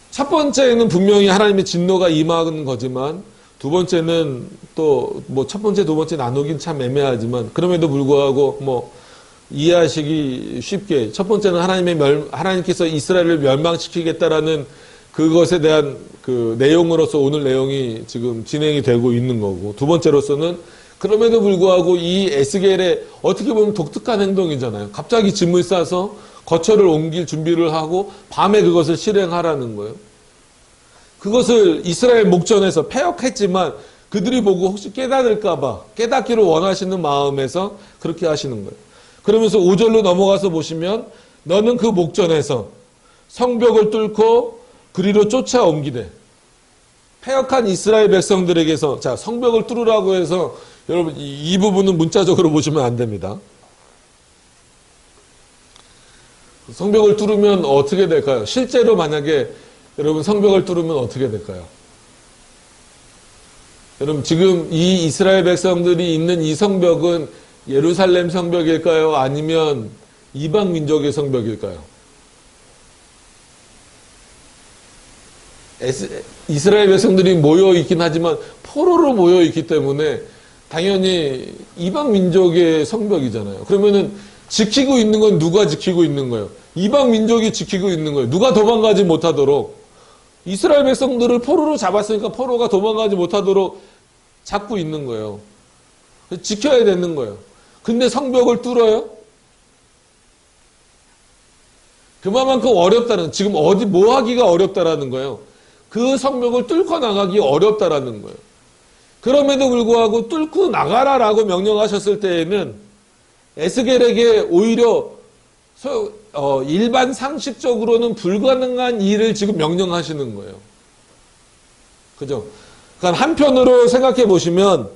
첫 번째는 분명히 하나님의 진노가 임하는 거지만, 두 번째는 또 뭐 첫 번째, 두 번째 나누긴 참 애매하지만, 그럼에도 불구하고 뭐 이해하시기 쉽게 첫 번째는 하나님께서 이스라엘을 멸망시키겠다라는 그것에 대한 그 내용으로서 오늘 내용이 지금 진행이 되고 있는 거고, 두 번째로서는 그럼에도 불구하고 이 에스겔의 어떻게 보면 독특한 행동이잖아요. 갑자기 짐을 싸서 거처를 옮길 준비를 하고 밤에 그것을 실행하라는 거예요. 그것을 이스라엘 목전에서 패역했지만 그들이 보고 혹시 깨달을까봐, 깨닫기를 원하시는 마음에서 그렇게 하시는 거예요. 그러면서 5절로 넘어가서 보시면, 너는 그 목전에서 성벽을 뚫고 그리로 쫓아 옮기되, 패역한 이스라엘 백성들에게서, 자, 성벽을 뚫으라고 해서 여러분 이 부분은 문자적으로 보시면 안 됩니다. 성벽을 뚫으면 어떻게 될까요? 실제로 만약에 여러분 성벽을 뚫으면 어떻게 될까요? 여러분 지금 이 이스라엘 백성들이 있는 이 성벽은 예루살렘 성벽일까요? 아니면 이방 민족의 성벽일까요? 이스라엘 백성들이 모여 있긴 하지만 포로로 모여 있기 때문에 당연히 이방 민족의 성벽이잖아요. 그러면은 지키고 있는 건 누가 지키고 있는 거예요? 이방 민족이 지키고 있는 거예요. 누가 도망가지 못하도록. 이스라엘 백성들을 포로로 잡았으니까 포로가 도망가지 못하도록 잡고 있는 거예요. 지켜야 되는 거예요. 근데 성벽을 뚫어요? 그만큼 어렵다는, 지금 어디 뭐 하기가 어렵다라는 거예요. 그 성벽을 뚫고 나가기 어렵다라는 거예요. 그럼에도 불구하고 뚫고 나가라라고 명령하셨을 때에는 에스겔에게 오히려 일반 상식적으로는 불가능한 일을 지금 명령하시는 거예요. 그죠? 그러니까 한편으로 생각해 보시면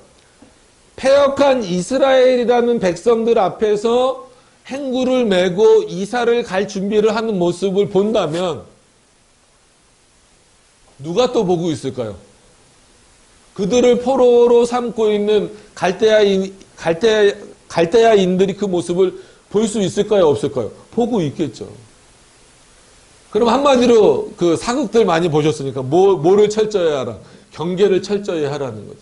패역한 이스라엘이라는 백성들 앞에서 행구를 메고 이사를 갈 준비를 하는 모습을 본다면 누가 또 보고 있을까요? 그들을 포로로 삼고 있는 갈대아인들이 그 모습을 볼 수 있을까요? 없을까요? 보고 있겠죠. 그럼 한마디로 그 사극들 많이 보셨으니까 뭐를 철저히 하라? 경계를 철저히 하라는 거죠.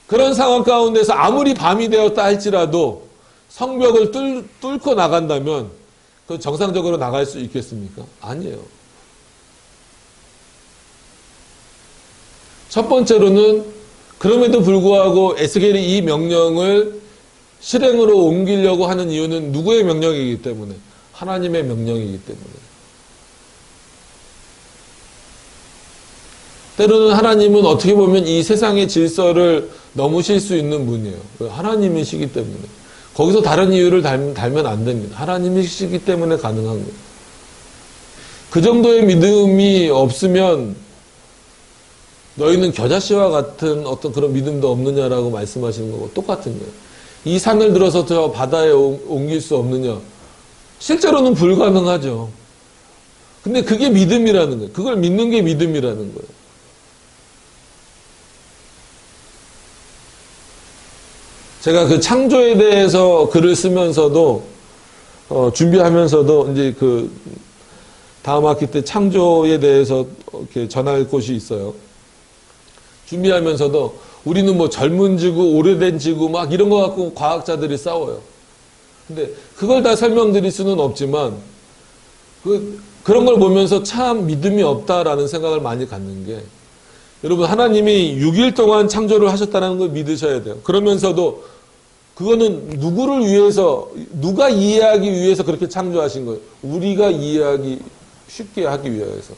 그런 상황 가운데서 아무리 밤이 되었다 할지라도 성벽을 뚫고 나간다면 그 정상적으로 나갈 수 있겠습니까? 아니에요. 첫 번째로는 그럼에도 불구하고 에스겔이 이 명령을 실행으로 옮기려고 하는 이유는 누구의 명령이기 때문에? 하나님의 명령이기 때문에. 때로는 하나님은 어떻게 보면 이 세상의 질서를 넘으실 수 있는 분이에요. 하나님이시기 때문에. 거기서 다른 이유를 달면 안 됩니다. 하나님이시기 때문에 가능한 거예요. 그 정도의 믿음이 없으면 너희는 겨자씨와 같은 어떤 그런 믿음도 없느냐라고 말씀하시는 거고 똑같은 거예요. 이 산을 들어서 저 바다에 옮길 수 없느냐. 실제로는 불가능하죠. 근데 그게 믿음이라는 거예요. 그걸 믿는 게 믿음이라는 거예요. 제가 그 창조에 대해서 글을 쓰면서도 준비하면서도 이제 그 다음 학기 때 창조에 대해서 이렇게 전할 곳이 있어요. 준비하면서도 우리는 뭐 젊은 지구, 오래된 지구 막 이런 거 갖고 과학자들이 싸워요. 근데 그걸 다 설명드릴 수는 없지만 그런 걸 보면서 참 믿음이 없다라는 생각을 많이 갖는 게, 여러분 하나님이 6일 동안 창조를 하셨다는 걸 믿으셔야 돼요. 그러면서도 그거는 누구를 위해서, 누가 이해하기 위해서 그렇게 창조하신 거예요? 우리가 이해하기 쉽게 하기 위해서.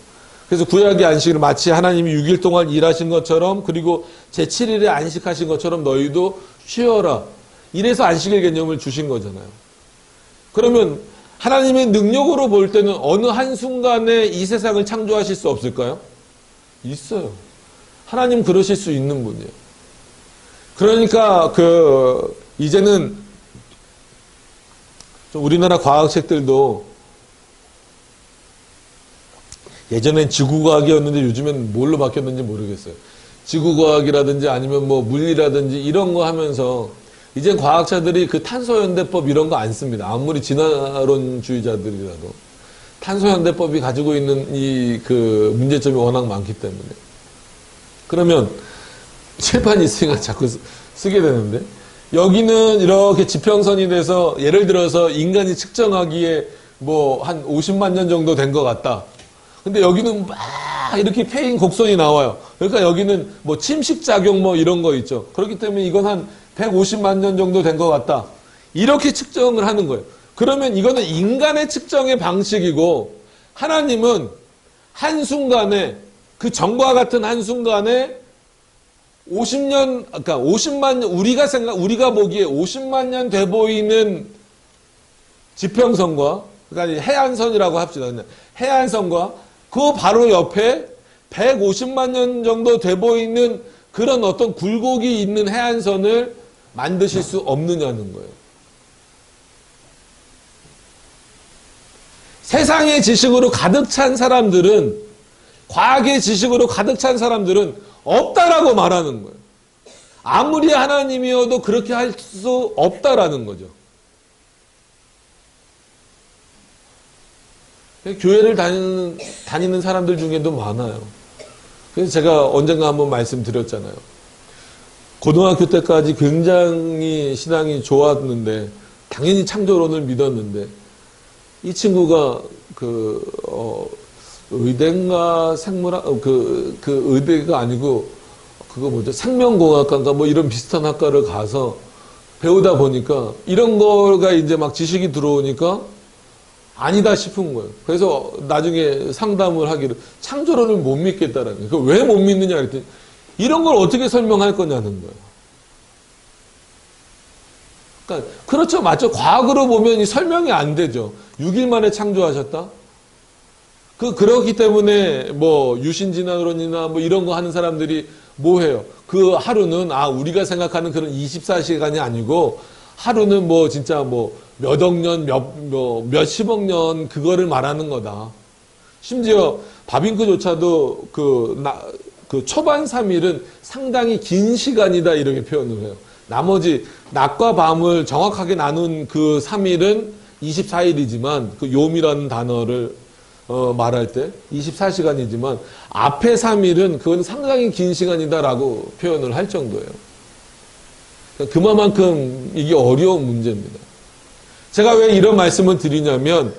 그래서 구약의 안식일을 마치 하나님이 6일 동안 일하신 것처럼, 그리고 제7일에 안식하신 것처럼 너희도 쉬어라. 이래서 안식일 개념을 주신 거잖아요. 그러면 하나님의 능력으로 볼 때는 어느 한순간에 이 세상을 창조하실 수 없을까요? 있어요. 하나님 그러실 수 있는 분이에요. 그러니까 이제는 우리나라 과학책들도 예전엔 지구과학이었는데 요즘엔 뭘로 바뀌었는지 모르겠어요. 지구과학이라든지 아니면 뭐 물리라든지 이런 거 하면서 이젠 과학자들이 그 탄소연대법 이런 거 안 씁니다. 아무리 진화론주의자들이라도 탄소연대법이 가지고 있는 이 그 문제점이 워낙 많기 때문에. 그러면 칠판이 있으니까 자꾸 쓰게 되는데, 여기는 이렇게 지평선이 돼서 예를 들어서 인간이 측정하기에 뭐 한 50만 년 정도 된 것 같다. 근데 여기는 막 이렇게 패인 곡선이 나와요. 그러니까 여기는 뭐 침식작용 뭐 이런 거 있죠. 그렇기 때문에 이건 한 150만 년 정도 된 것 같다. 이렇게 측정을 하는 거예요. 그러면 이거는 인간의 측정의 방식이고, 하나님은 한순간에, 그 전과 같은 한순간에 50년, 그러니까 50만 년, 우리가 보기에 50만 년 돼 보이는 지평선과, 그러니까 해안선이라고 합시다. 해안선과 그 바로 옆에 150만 년 정도 돼 보이는 그런 어떤 굴곡이 있는 해안선을 만드실 수 없느냐는 거예요. 세상의 지식으로 가득 찬 사람들은, 과학의 지식으로 가득 찬 사람들은 없다라고 말하는 거예요. 아무리 하나님이어도 그렇게 할 수 없다라는 거죠. 교회를 다니는 사람들 중에도 많아요. 그래서 제가 언젠가 한번 말씀드렸잖아요. 고등학교 때까지 굉장히 신앙이 좋았는데, 당연히 창조론을 믿었는데, 이 친구가 의대인가 의대가 아니고 그거 뭐죠? 생명공학과인가 뭐 이런 비슷한 학과를 가서 배우다 보니까 이런 거가 이제 막 지식이 들어오니까 아니다 싶은 거예요. 그래서 나중에 상담을 하기를 창조론을 못 믿겠다라는 거예요. 왜 못 믿느냐 그랬더니 이런 걸 어떻게 설명할 거냐는 거예요. 그러니까 그렇죠, 맞죠. 과학으로 보면 이 설명이 안 되죠. 6일 만에 창조하셨다. 그렇기 때문에 뭐 유신진화론이나 뭐 이런 거 하는 사람들이 뭐 해요? 그 하루는 우리가 생각하는 그런 24시간이 아니고 하루는 뭐 진짜 뭐 몇억 년, 몇십억 년 그거를 말하는 거다. 심지어 바빙크조차도 그 초반 3일은 상당히 긴 시간이다 이렇게 표현을 해요. 나머지 낮과 밤을 정확하게 나눈 그 3일은 24일이지만 그 요미라는 단어를 말할 때 24시간이지만 앞에 3일은 그건 상당히 긴 시간이다라고 표현을 할 정도예요. 그러니까 그만큼 이게 어려운 문제입니다. 제가 왜 이런 말씀을 드리냐면,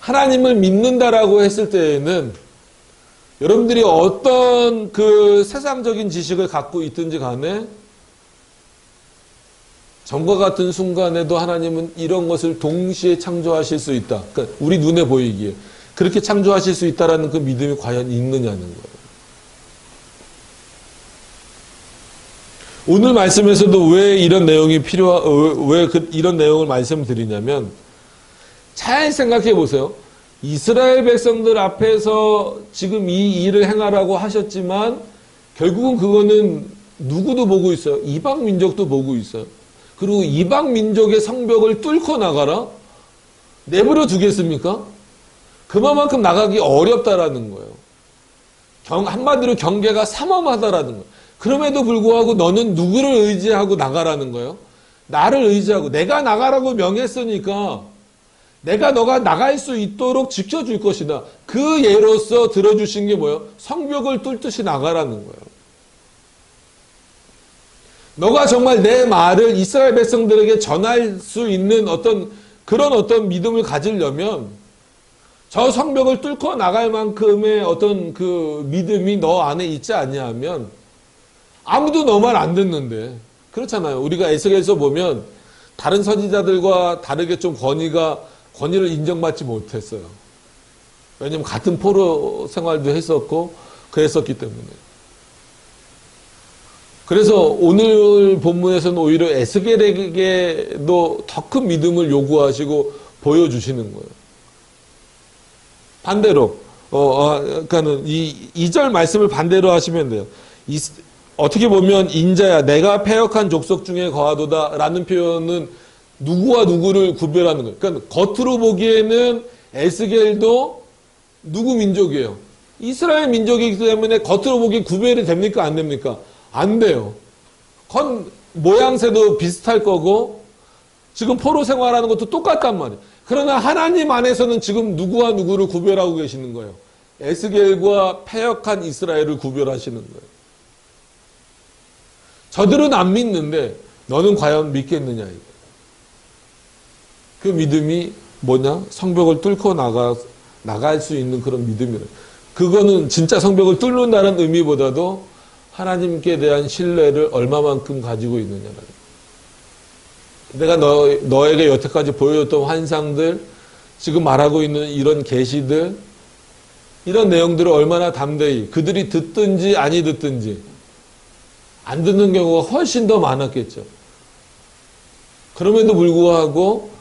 하나님을 믿는다라고 했을 때에는 여러분들이 어떤 그 세상적인 지식을 갖고 있든지 간에 전과 같은 순간에도 하나님은 이런 것을 동시에 창조하실 수 있다. 그러니까 우리 눈에 보이기에 그렇게 창조하실 수 있다라는 그 믿음이 과연 있느냐는 거예요. 오늘 말씀에서도 왜 이런 내용이 이런 내용을 말씀드리냐면, 잘 생각해 보세요. 이스라엘 백성들 앞에서 지금 이 일을 행하라고 하셨지만 결국은 그거는 누구도 보고 있어요. 이방 민족도 보고 있어요. 그리고 이방 민족의 성벽을 뚫고 나가라? 내버려 두겠습니까? 그만큼 나가기 어렵다라는 거예요. 한마디로 경계가 삼엄하다라는 거예요. 그럼에도 불구하고 너는 누구를 의지하고 나가라는 거예요? 나를 의지하고, 내가 나가라고 명했으니까 너가 나갈 수 있도록 지켜줄 것이다. 그 예로서 들어주신 게 뭐예요? 성벽을 뚫듯이 나가라는 거예요. 너가 정말 내 말을 이스라엘 백성들에게 전할 수 있는 그런 어떤 믿음을 가지려면 저 성벽을 뚫고 나갈 만큼의 어떤 그 믿음이 너 안에 있지 않냐면, 아무도 너 말 안 듣는데. 그렇잖아요. 우리가 에스겔서 보면 다른 선지자들과 다르게 좀 권위를 인정받지 못했어요. 왜냐면 같은 포로 생활도 했었고 그랬었기 때문에. 그래서 오늘 본문에서는 오히려 에스겔에게도 더 큰 믿음을 요구하시고 보여주시는 거예요. 반대로, 그러니까는 이 2절 말씀을 반대로 하시면 돼요. 어떻게 보면 인자야 내가 패역한 족속 중에 거하도다 라는 표현은 누구와 누구를 구별하는 거예요. 그러니까 겉으로 보기에는 에스겔도 누구 민족이에요? 이스라엘 민족이기 때문에 겉으로 보기 구별이 됩니까? 안 됩니까? 안 돼요. 겉 모양새도 비슷할 거고 지금 포로 생활하는 것도 똑같단 말이에요. 그러나 하나님 안에서는 지금 누구와 누구를 구별하고 계시는 거예요. 에스겔과 패역한 이스라엘을 구별하시는 거예요. 저들은 안 믿는데 너는 과연 믿겠느냐 이거. 그 믿음이 뭐냐? 성벽을 뚫고 나갈 수 있는 그런 믿음이래요. 그거는 진짜 성벽을 뚫는다는 의미보다도 하나님께 대한 신뢰를 얼마만큼 가지고 있느냐라는 거예요. 내가 너에게 여태까지 보여줬던 환상들, 지금 말하고 있는 이런 계시들, 이런 내용들을 얼마나 담대히 그들이 듣든지 아니 듣든지 안 듣는 경우가 훨씬 더 많았겠죠. 그럼에도 불구하고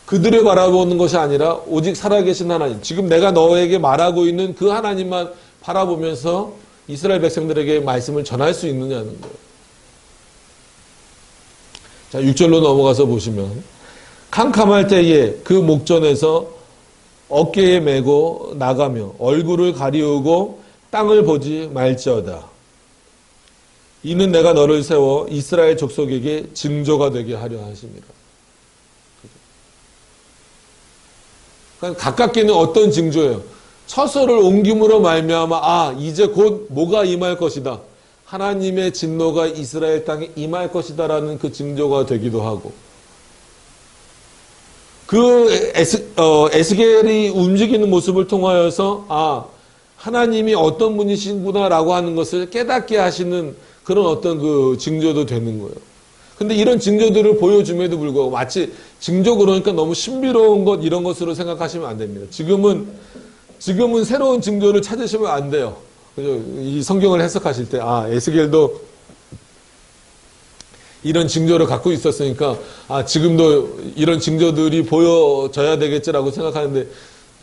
그들을 바라보는 것이 아니라 오직 살아계신 하나님, 지금 내가 너에게 말하고 있는 그 하나님만 바라보면서 이스라엘 백성들에게 말씀을 전할 수 있느냐는 거예요. 자, 6절로 넘어가서 보시면 캄캄할 때에 그 목전에서 어깨에 메고 나가며 얼굴을 가리우고 땅을 보지 말지어다. 이는 내가 너를 세워 이스라엘 족속에게 징조가 되게 하려 하심이라. 그러니까 가깝게는 어떤 징조예요? 처소를 옮김으로 말미암아 이제 곧 뭐가 임할 것이다. 하나님의 진노가 이스라엘 땅에 임할 것이다라는 그 징조가 되기도 하고 그 에스겔이 움직이는 모습을 통하여서 하나님이 어떤 분이신구나라고 하는 것을 깨닫게 하시는 그런 어떤 그 징조도 되는 거예요. 근데 이런 징조들을 보여줌에도 불구하고 마치 징조 그러니까 너무 신비로운 것 이런 것으로 생각하시면 안 됩니다. 지금은 새로운 징조를 찾으시면 안 돼요. 그죠? 이 성경을 해석하실 때 에스겔도 이런 징조를 갖고 있었으니까 지금도 이런 징조들이 보여져야 되겠지라고 생각하는데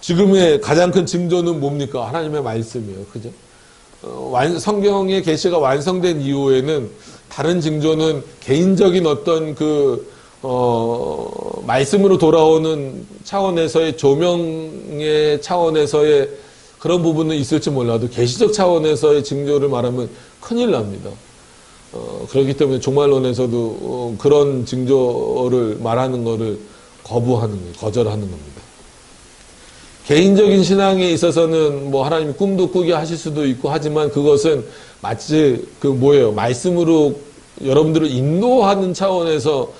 지금의 가장 큰 징조는 뭡니까? 하나님의 말씀이에요. 그죠? 성경의 계시가 완성된 이후에는 다른 징조는 개인적인 어떤 말씀으로 돌아오는 차원에서의 조명의 차원에서의 그런 부분은 있을지 몰라도 계시적 차원에서의 징조를 말하면 큰일 납니다. 그렇기 때문에 종말론에서도 그런 징조를 말하는 것을 거부하는 거예요. 거절하는 겁니다. 개인적인 신앙에 있어서는 뭐 하나님이 꿈도 꾸게 하실 수도 있고 하지만 그것은 마치 말씀으로 여러분들을 인도하는 차원에서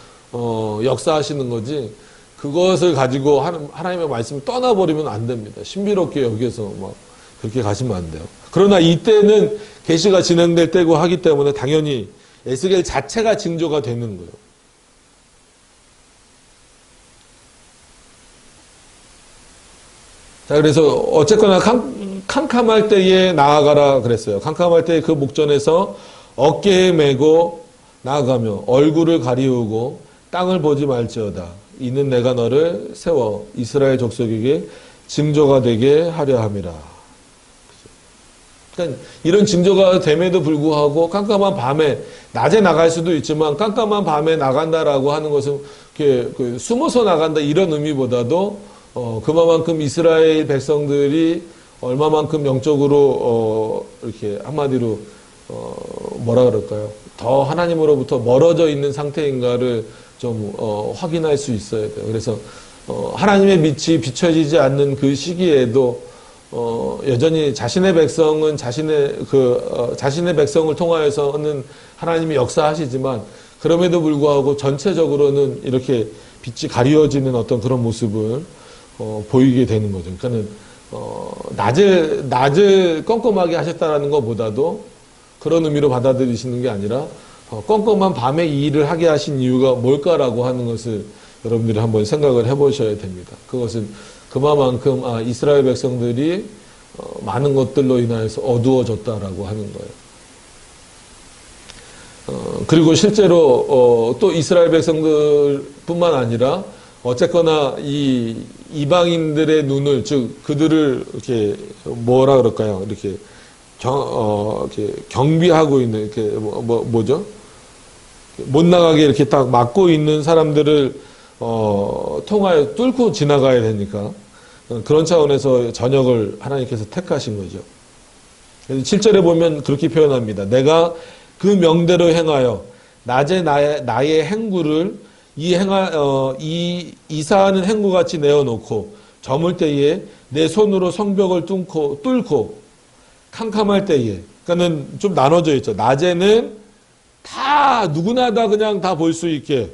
역사하시는 거지 그것을 가지고 하나님의 말씀을 떠나버리면 안 됩니다. 신비롭게 여기서 막 그렇게 가시면 안 돼요. 그러나 이때는 계시가 진행될 때고 하기 때문에 당연히 에스겔 자체가 징조가 되는 거예요. 자, 그래서 어쨌거나 캄캄할 때에 나아가라 그랬어요. 캄캄할 때에 그 목전에서 어깨에 메고 나아가며 얼굴을 가리우고 땅을 보지 말지어다. 이는 내가 너를 세워 이스라엘 족속에게 징조가 되게 하려 함이라. 그러니까 이런 징조가 됨에도 불구하고 깜깜한 밤에 낮에 나갈 수도 있지만 깜깜한 밤에 나간다라고 하는 것은 숨어서 나간다 이런 의미보다도 그만큼 이스라엘 백성들이 얼마만큼 영적으로 이렇게 한마디로 뭐라 그럴까요? 더 하나님으로부터 멀어져 있는 상태인가를 좀 확인할 수 있어야 돼요. 그래서 하나님의 빛이 비춰지지 않는 그 시기에도 여전히 자신의 백성은 자신의 백성을 통하여서는 하나님이 역사하시지만 그럼에도 불구하고 전체적으로는 이렇게 빛이 가리워지는 어떤 그런 모습을 보이게 되는 거죠. 그러니까는 낮을 껌껌하게 하셨다라는 것보다도 그런 의미로 받아들이시는 게 아니라 껌껌한 밤에 이 일을 하게 하신 이유가 뭘까라고 하는 것을 여러분들이 한번 생각을 해보셔야 됩니다. 그것은 그만큼 이스라엘 백성들이 많은 것들로 인하여서 어두워졌다라고 하는 거예요. 그리고 실제로 또 이스라엘 백성들뿐만 아니라 어쨌거나 이 이방인들의 눈을 즉 그들을 이렇게 뭐라 그럴까요? 이렇게 경비하고 있는 이렇게 뭐죠? 못 나가게 이렇게 딱 막고 있는 사람들을 통하여 뚫고 지나가야 되니까 그런 차원에서 전역을 하나님께서 택하신 거죠. 7절에 보면 그렇게 표현합니다. 내가 그 명대로 행하여 낮에 나의 행구를 이사하는 행구같이 내어놓고 저물 때에 내 손으로 성벽을 뚫고 캄캄할 때에, 그러니까는 좀 나눠져 있죠. 낮에는 다 누구나 다 그냥 다 볼 수 있게,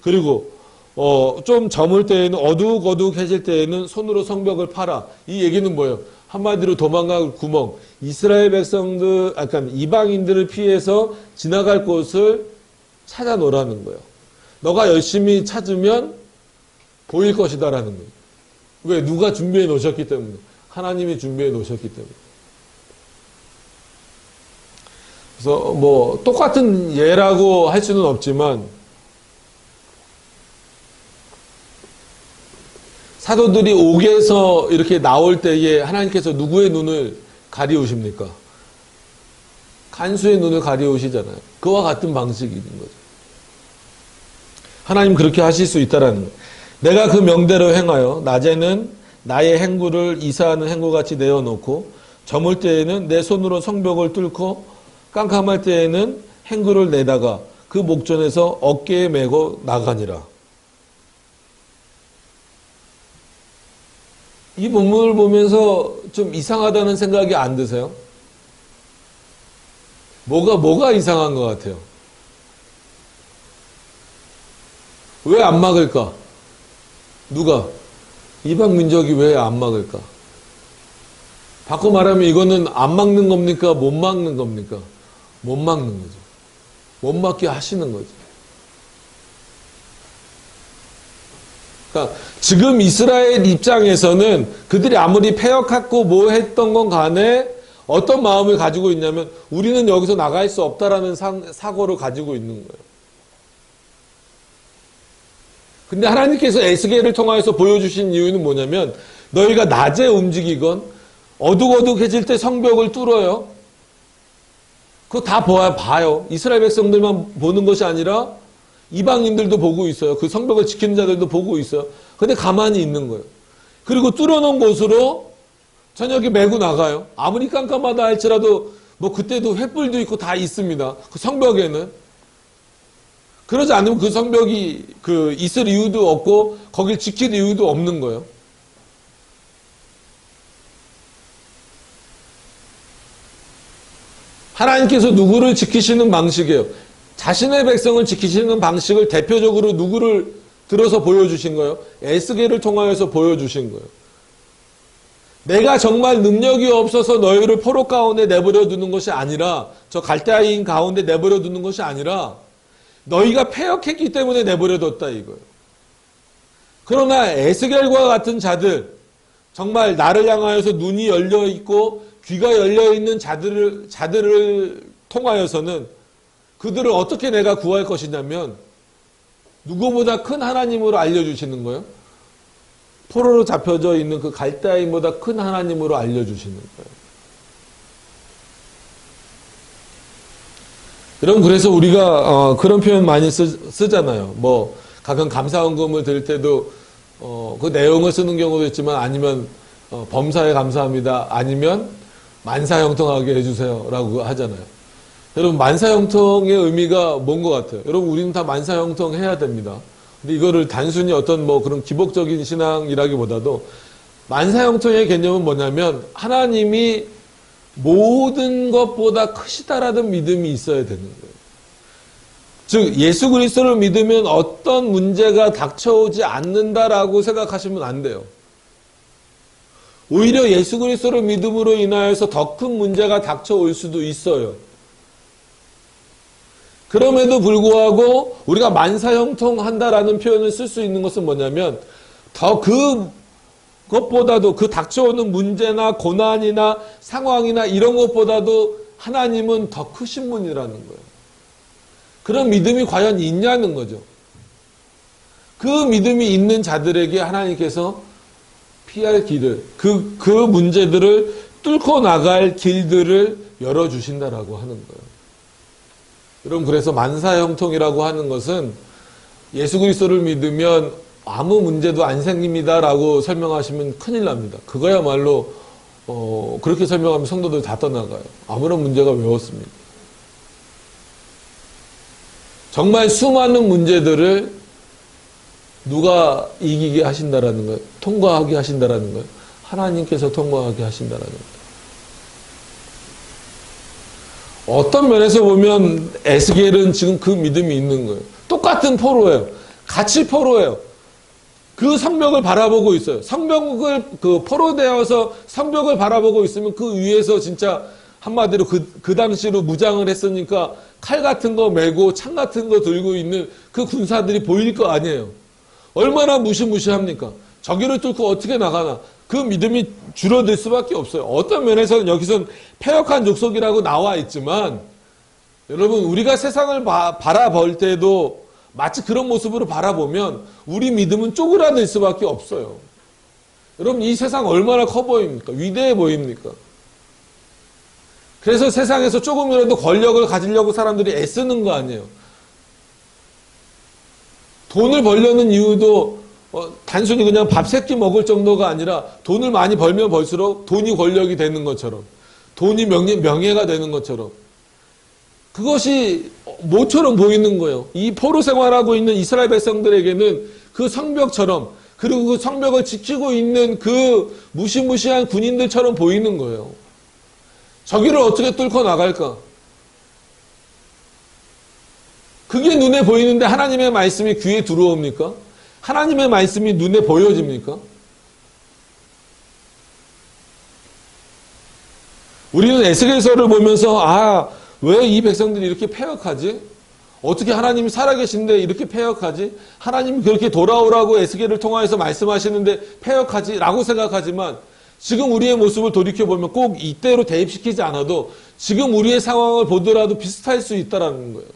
그리고 좀 저물 때에는 어둑어둑해질 때에는 손으로 성벽을 파라. 이 얘기는 뭐예요? 한마디로 도망갈 구멍. 이스라엘 백성들, 약간 이방인들을 피해서 지나갈 곳을 찾아 놓으라는 거예요. 너가 열심히 찾으면 보일 것이다라는 거예요. 왜? 누가 준비해 놓으셨기 때문에. 하나님이 준비해 놓으셨기 때문에. 그래서 뭐 똑같은 예라고 할 수는 없지만 사도들이 옥에서 이렇게 나올 때에 하나님께서 누구의 눈을 가리우십니까? 간수의 눈을 가리우시잖아요. 그와 같은 방식이 있는 거죠. 하나님 그렇게 하실 수 있다라는 거예요. 내가 그 명대로 행하여 낮에는 나의 행구를 이사하는 행구같이 내어놓고 저물 때에는 내 손으로 성벽을 뚫고 깜깜할 때에는 행구를 내다가 그 목전에서 어깨에 메고 나가니라. 이 본문을 보면서 좀 이상하다는 생각이 안 드세요? 뭐가 이상한 것 같아요? 왜 안 막을까? 누가? 이방 민족이 왜 안 막을까? 바꿔 말하면 이거는 안 막는 겁니까? 못 막는 겁니까? 못 막는 거죠. 못 막게 하시는 거죠. 그러니까 지금 이스라엘 입장에서는 그들이 아무리 패역했고 뭐 했던 건 간에 어떤 마음을 가지고 있냐면 우리는 여기서 나갈 수 없다라는 사고를 가지고 있는 거예요. 근데 하나님께서 에스겔을 통하여서 보여주신 이유는 뭐냐면 너희가 낮에 움직이건 어둑어둑해질 때 성벽을 뚫어요. 그거 다 봐요. 이스라엘 백성들만 보는 것이 아니라 이방인들도 보고 있어요. 그 성벽을 지키는 자들도 보고 있어요. 근데 가만히 있는 거예요. 그리고 뚫어놓은 곳으로 저녁에 메고 나가요. 아무리 깜깜하다 할지라도 뭐 그때도 횃불도 있고 다 있습니다. 그 성벽에는. 그러지 않으면 그 성벽이 있을 이유도 없고 거길 지킬 이유도 없는 거예요. 하나님께서 누구를 지키시는 방식이에요. 자신의 백성을 지키시는 방식을 대표적으로 누구를 들어서 보여주신 거예요? 에스겔을 통하여서 보여주신 거예요. 내가 정말 능력이 없어서 너희를 포로 가운데 내버려 두는 것이 아니라 저 갈대아인 가운데 내버려 두는 것이 아니라 너희가 패역했기 때문에 내버려뒀다 이거예요. 그러나 에스겔과 같은 자들, 정말 나를 향하여서 눈이 열려 있고 귀가 열려 있는 자들을 통하여서는 그들을 어떻게 내가 구할 것이냐면 누구보다 큰 하나님으로 알려주시는 거예요. 포로로 잡혀져 있는 그 갈대아인보다 큰 하나님으로 알려주시는 거예요. 여러분, 그래서 우리가 그런 표현 많이 쓰잖아요. 뭐 가끔 감사헌금을 드릴 때도 그 내용을 쓰는 경우도 있지만 아니면 범사에 감사합니다. 아니면 만사형통하게 해주세요 라고 하잖아요. 여러분, 만사형통의 의미가 뭔 것 같아요? 여러분, 우리는 다 만사형통 해야 됩니다. 근데 이거를 단순히 어떤 뭐 그런 기복적인 신앙이라기보다도 만사형통의 개념은 뭐냐면 하나님이 모든 것보다 크시다라는 믿음이 있어야 되는 거예요. 즉 예수 그리스도를 믿으면 어떤 문제가 닥쳐오지 않는다라고 생각하시면 안 돼요. 오히려 예수 그리스도를 믿음으로 인하여서 더 큰 문제가 닥쳐올 수도 있어요. 그럼에도 불구하고 우리가 만사형통한다라는 표현을 쓸 수 있는 것은 뭐냐면 더 그것보다도 그 닥쳐오는 문제나 고난이나 상황이나 이런 것보다도 하나님은 더 크신 분이라는 거예요. 그런 믿음이 과연 있냐는 거죠. 그 믿음이 있는 자들에게 하나님께서 피할 길을, 그 문제들을 뚫고 나갈 길들을 열어주신다라고 하는 거예요. 여러분, 그래서 만사형통이라고 하는 것은 예수 그리스도를 믿으면 아무 문제도 안 생깁니다라고 설명하시면 큰일 납니다. 그거야말로 그렇게 설명하면 성도들 다 떠나가요. 아무런 문제가 왜 없습니까? 정말 수많은 문제들을 누가 이기게 하신다라는 거예요? 통과하게 하신다라는 거예요? 하나님께서 통과하게 하신다라는 거예요. 어떤 면에서 보면 에스겔은 지금 그 믿음이 있는 거예요. 똑같은 포로예요. 같이 포로예요. 그 성벽을 바라보고 있어요. 성벽을 포로되어서 성벽을 바라보고 있으면 그 위에서 진짜 한마디로 그 당시로 무장을 했으니까 칼 같은 거 메고 창 같은 거 들고 있는 그 군사들이 보일 거 아니에요. 얼마나 무시무시합니까? 저기를 뚫고 어떻게 나가나? 그 믿음이 줄어들 수밖에 없어요. 어떤 면에서는 여기선 패역한 족속이라고 나와 있지만 여러분, 우리가 세상을 바라볼 때도 마치 그런 모습으로 바라보면 우리 믿음은 쪼그라들 수밖에 없어요. 여러분, 이 세상 얼마나 커 보입니까? 위대해 보입니까? 그래서 세상에서 조금이라도 권력을 가지려고 사람들이 애쓰는 거 아니에요. 돈을 벌려는 이유도 단순히 그냥 밥 세 끼 먹을 정도가 아니라 돈을 많이 벌면 벌수록 돈이 권력이 되는 것처럼, 돈이 명예가 되는 것처럼, 그것이 모처럼 보이는 거예요. 이 포로 생활하고 있는 이스라엘 백성들에게는 그 성벽처럼, 그리고 그 성벽을 지키고 있는 그 무시무시한 군인들처럼 보이는 거예요. 저기를 어떻게 뚫고 나갈까? 그게 눈에 보이는데 하나님의 말씀이 귀에 들어옵니까? 하나님의 말씀이 눈에 보여집니까? 우리는 에스겔서를 보면서 왜 이 백성들이 이렇게 패역하지? 어떻게 하나님이 살아계신데 이렇게 패역하지? 하나님이 그렇게 돌아오라고 에스겔을 통하여서 말씀하시는데 패역하지? 라고 생각하지만 지금 우리의 모습을 돌이켜보면 꼭 이때로 대입시키지 않아도 지금 우리의 상황을 보더라도 비슷할 수 있다는 거예요.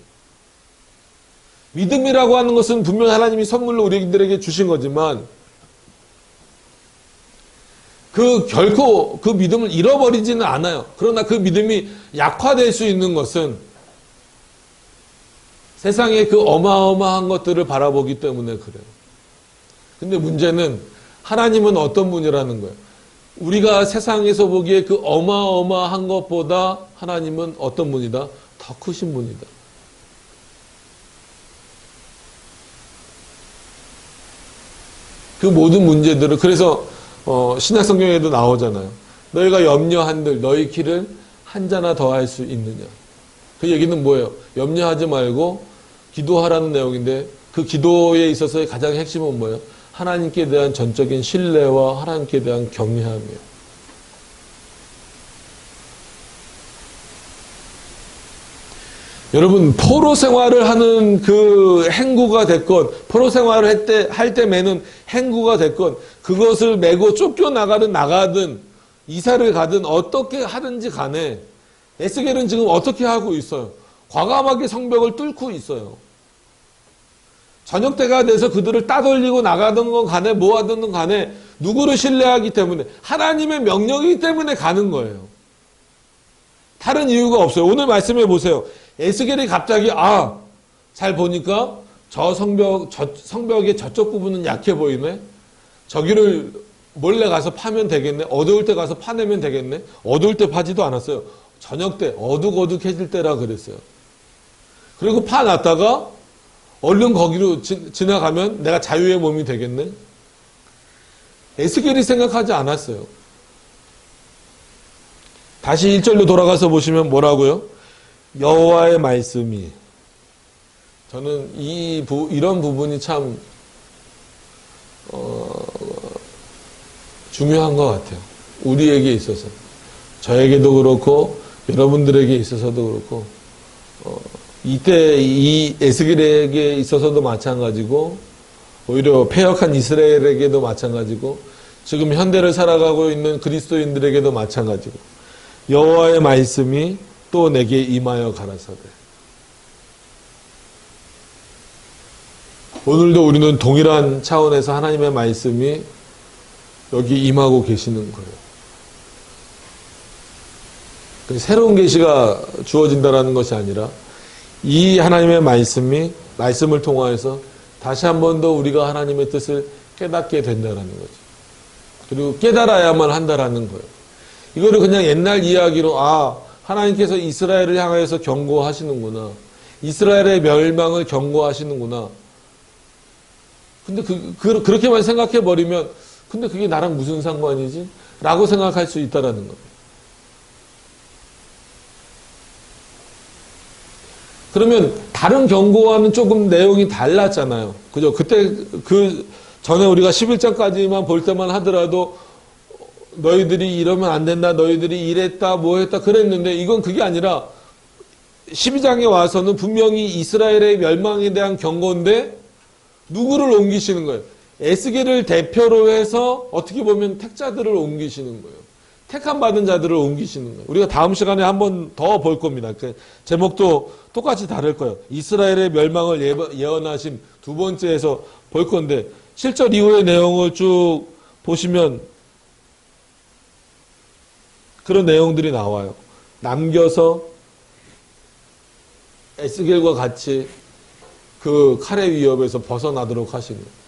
믿음이라고 하는 것은 분명히 하나님이 선물로 우리들에게 주신 거지만 결코 그 믿음을 잃어버리지는 않아요. 그러나 그 믿음이 약화될 수 있는 것은 세상의 그 어마어마한 것들을 바라보기 때문에 그래요. 근데 문제는 하나님은 어떤 분이라는 거예요. 우리가 세상에서 보기에 그 어마어마한 것보다 하나님은 어떤 분이다? 더 크신 분이다. 그 모든 문제들을, 그래서 신약 성경에도 나오잖아요. 너희가 염려한들 너희 길을 한 자나 더 할 수 있느냐. 그 얘기는 뭐예요? 염려하지 말고 기도하라는 내용인데 그 기도에 있어서의 가장 핵심은 뭐예요? 하나님께 대한 전적인 신뢰와 하나님께 대한 경외함이에요. 여러분, 포로 생활을 하는 그 행구가 됐건, 포로 생활을 할 때 매는 행구가 됐건, 그것을 메고 나가든, 이사를 가든, 어떻게 하든지 간에, 에스겔은 지금 어떻게 하고 있어요? 과감하게 성벽을 뚫고 있어요. 저녁 때가 돼서 그들을 따돌리고 나가던 건 간에, 뭐 하던 건 간에, 누구를 신뢰하기 때문에, 하나님의 명령이기 때문에 가는 거예요. 다른 이유가 없어요. 오늘 말씀해 보세요. 에스겔이 갑자기 잘 보니까 성벽의 저쪽 부분은 약해 보이네. 저기를 몰래 가서 파면 되겠네. 어두울 때 가서 파내면 되겠네. 어두울 때 파지도 않았어요. 저녁 때 어둑어둑해질 때라 그랬어요. 그리고 파놨다가 얼른 거기로 지나가면 내가 자유의 몸이 되겠네. 에스겔이 생각하지 않았어요. 다시 1절로 돌아가서 보시면 뭐라고요? 여호와의 말씀이, 저는 이런 부분이 참 중요한 것 같아요. 우리에게 있어서, 저에게도 그렇고 여러분들에게 있어서도 그렇고, 이때 이 에스겔에게 있어서도 마찬가지고, 오히려 패역한 이스라엘에게도 마찬가지고, 지금 현대를 살아가고 있는 그리스도인들에게도 마찬가지고, 여호와의 말씀이 또 내게 임하여 가라사대. 오늘도 우리는 동일한 차원에서 하나님의 말씀이 여기 임하고 계시는 거예요. 새로운 계시가 주어진다라는 것이 아니라 이 하나님의 말씀을 통하여서 다시 한 번 더 우리가 하나님의 뜻을 깨닫게 된다라는 거죠. 그리고 깨달아야만 한다라는 거예요. 이거를 그냥 옛날 이야기로 하나님께서 이스라엘을 향하여서 경고하시는구나. 이스라엘의 멸망을 경고하시는구나. 근데 그렇게만 생각해버리면 근데 그게 나랑 무슨 상관이지? 라고 생각할 수 있다라는 겁니다. 그러면 다른 경고와는 조금 내용이 달랐잖아요. 그죠? 그때 전에 우리가 11장까지만 볼 때만 하더라도 너희들이 이러면 안 된다. 너희들이 이랬다. 뭐 했다. 그랬는데 이건 그게 아니라 12장에 와서는 분명히 이스라엘의 멸망에 대한 경고인데 누구를 옮기시는 거예요? 에스겔을 대표로 해서 어떻게 보면 택자들을 옮기시는 거예요. 택함 받은 자들을 옮기시는 거예요. 우리가 다음 시간에 한 번 더 볼 겁니다. 그 제목도 똑같이 다를 거예요. 이스라엘의 멸망을 예언하신 두 번째에서 볼 건데 7절 이후의 내용을 쭉 보시면 그런 내용들이 나와요. 남겨서 에스겔과 같이 그 칼의 위협에서 벗어나도록 하시는 거예요.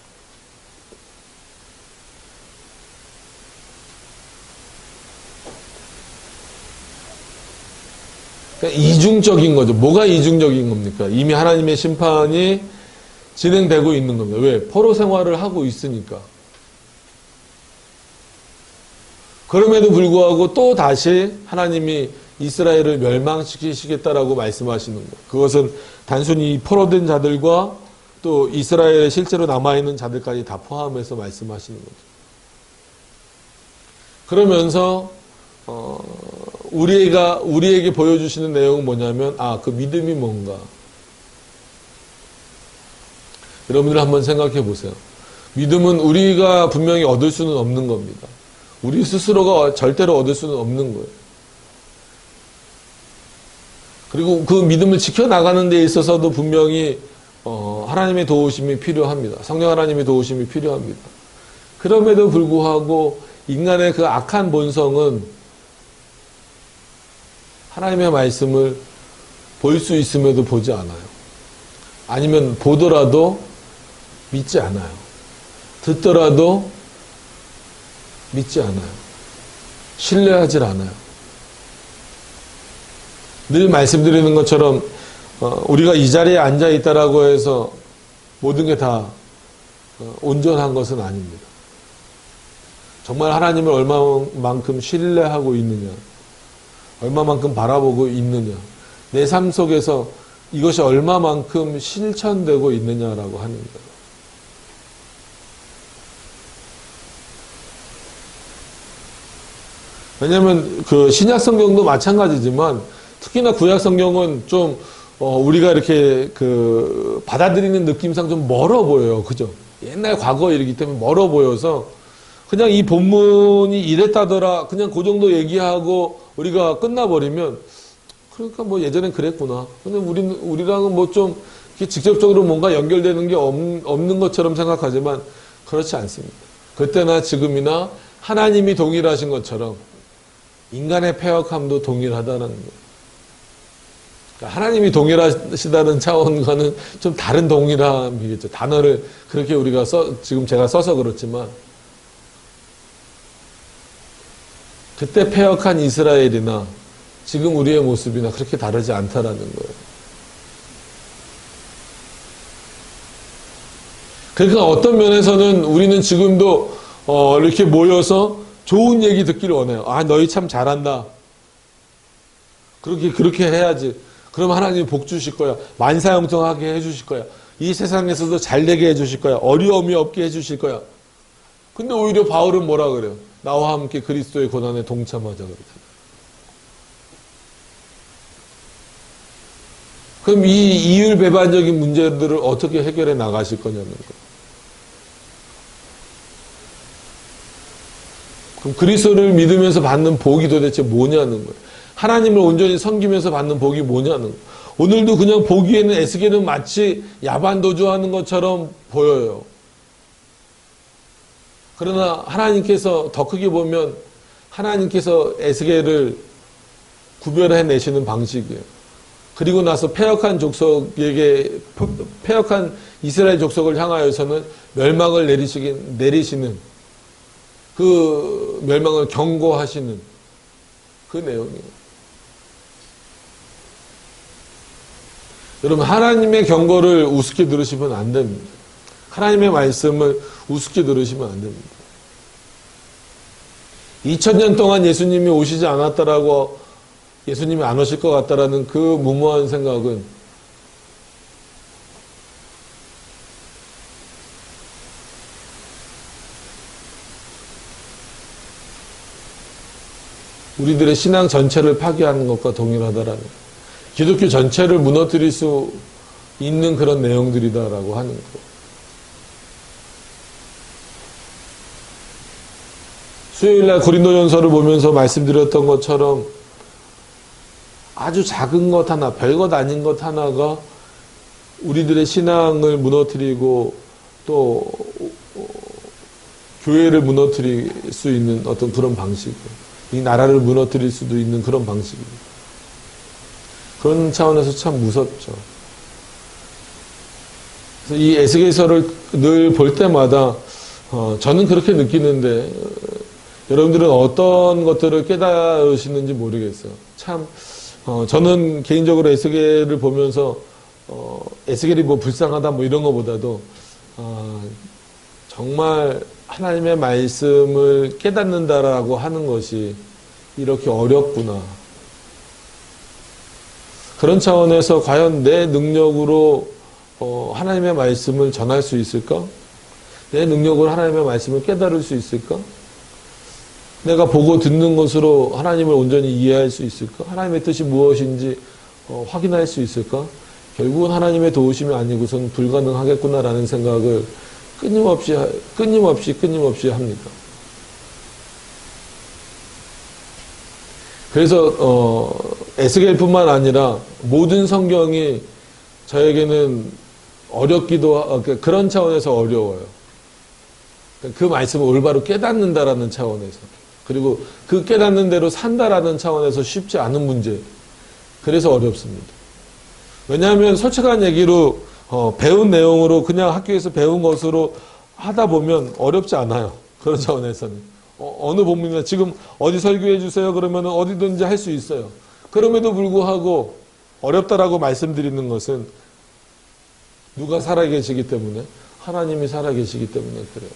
그러니까 이중적인 거죠. 뭐가 이중적인 겁니까? 이미 하나님의 심판이 진행되고 있는 겁니다. 왜? 포로 생활을 하고 있으니까. 그럼에도 불구하고 또 다시 하나님이 이스라엘을 멸망시키시겠다라고 말씀하시는 거예요. 그것은 단순히 포로된 자들과 또 이스라엘에 실제로 남아있는 자들까지 다 포함해서 말씀하시는 거죠. 그러면서 우리에게 보여주시는 내용은 뭐냐면 그 믿음이 뭔가. 여러분들 한번 생각해 보세요. 믿음은 우리가 분명히 얻을 수는 없는 겁니다. 우리 스스로가 절대로 얻을 수는 없는 거예요. 그리고 그 믿음을 지켜나가는 데 있어서도 분명히 하나님의 도우심이 필요합니다. 성령 하나님의 도우심이 필요합니다. 그럼에도 불구하고 인간의 그 악한 본성은 하나님의 말씀을 볼 수 있음에도 보지 않아요. 아니면 보더라도 믿지 않아요. 듣더라도 믿지 않아요. 신뢰하지 않아요. 늘 말씀드리는 것처럼 우리가 이 자리에 앉아 있다라고 해서 모든 게 다 온전한 것은 아닙니다. 정말 하나님을 얼마만큼 신뢰하고 있느냐, 얼마만큼 바라보고 있느냐, 내 삶 속에서 이것이 얼마만큼 실천되고 있느냐라고 하는 거예요. 왜냐하면 그 신약 성경도 마찬가지지만 특히나 구약 성경은 좀 우리가 이렇게 그 받아들이는 느낌상 좀 멀어 보여요. 그죠? 옛날 과거 일이기 때문에 멀어 보여서 그냥 이 본문이 이랬다더라 그냥 그 정도 얘기하고 우리가 끝나버리면 그러니까 뭐 예전엔 그랬구나. 근데 우리랑은 뭐 좀 직접적으로 뭔가 연결되는 게 없는 것처럼 생각하지만 그렇지 않습니다. 그때나 지금이나 하나님이 동일하신 것처럼 인간의 패역함도 동일하다는 거예요. 그러니까 하나님이 동일하시다는 차원과는 좀 다른 동일함이겠죠. 단어를 그렇게 우리가 지금 제가 써서 그렇지만 그때 패역한 이스라엘이나 지금 우리의 모습이나 그렇게 다르지 않다라는 거예요. 그러니까 어떤 면에서는 우리는 지금도 이렇게 모여서 좋은 얘기 듣기를 원해요. 너희 참 잘한다. 그렇게 해야지. 그럼 하나님이 복 주실 거야. 만사형통하게 해주실 거야. 이 세상에서도 잘 되게 해주실 거야. 어려움이 없게 해주실 거야. 근데 오히려 바울은 뭐라 그래요? 나와 함께 그리스도의 고난에 동참하자 그러잖아요. 그럼 이 이율배반적인 문제들을 어떻게 해결해 나가실 거냐는 거예요. 그럼 그리스도를 믿으면서 받는 복이 도대체 뭐냐는 거예요. 하나님을 온전히 섬기면서 받는 복이 뭐냐는 거예요. 오늘도 그냥 보기에는 에스겔은 마치 야반도주하는 것처럼 보여요. 그러나 하나님께서 더 크게 보면 하나님께서 에스겔을 구별해내시는 방식이에요. 그리고 나서 패역한 족속에게, 패역한 이스라엘 족속을 향하여서는 멸망을 내리시는 그 멸망을 경고하시는 그 내용이에요. 여러분, 하나님의 경고를 우습게 들으시면 안 됩니다. 하나님의 말씀을 우습게 들으시면 안 됩니다. 2000년 동안 예수님이 오시지 않았다라고, 예수님이 안 오실 것 같다라는 그 무모한 생각은 우리들의 신앙 전체를 파괴하는 것과 동일하다라는, 기독교 전체를 무너뜨릴 수 있는 그런 내용들이다라고 하는 거. 수요일날 고린도전서를 보면서 말씀드렸던 것처럼 아주 작은 것 하나, 별것 아닌 것 하나가 우리들의 신앙을 무너뜨리고 또 교회를 무너뜨릴 수 있는 어떤 그런 방식이에요. 이 나라를 무너뜨릴 수도 있는 그런 방식입니다. 그런 차원에서 참 무섭죠. 그래서 이 에스겔서를 늘 볼 때마다 저는 그렇게 느끼는데 여러분들은 어떤 것들을 깨달으시는지 모르겠어요. 참 저는 개인적으로 에스겔을 보면서 에스겔이 뭐 불쌍하다 뭐 이런 것보다도 정말 하나님의 말씀을 깨닫는다라고 하는 것이 이렇게 어렵구나. 그런 차원에서 과연 내 능력으로 하나님의 말씀을 전할 수 있을까? 내 능력으로 하나님의 말씀을 깨달을 수 있을까? 내가 보고 듣는 것으로 하나님을 온전히 이해할 수 있을까? 하나님의 뜻이 무엇인지 확인할 수 있을까? 결국은 하나님의 도우심이 아니고선 불가능하겠구나라는 생각을 끊임없이 합니다. 그래서 에스겔뿐만 아니라 모든 성경이 저에게는 어렵기도 하고 그런 차원에서 어려워요. 그 말씀을 올바로 깨닫는다라는 차원에서, 그리고 그 깨닫는 대로 산다라는 차원에서 쉽지 않은 문제. 그래서 어렵습니다. 왜냐하면 솔직한 얘기로 배운 내용으로 그냥 학교에서 배운 것으로 하다 보면 어렵지 않아요. 그런 차원에서는. 어느 본문이나 지금 어디 설교해 주세요 그러면 어디든지 할 수 있어요. 그럼에도 불구하고 어렵다라고 말씀드리는 것은 누가 살아계시기 때문에, 하나님이 살아계시기 때문에 그래요.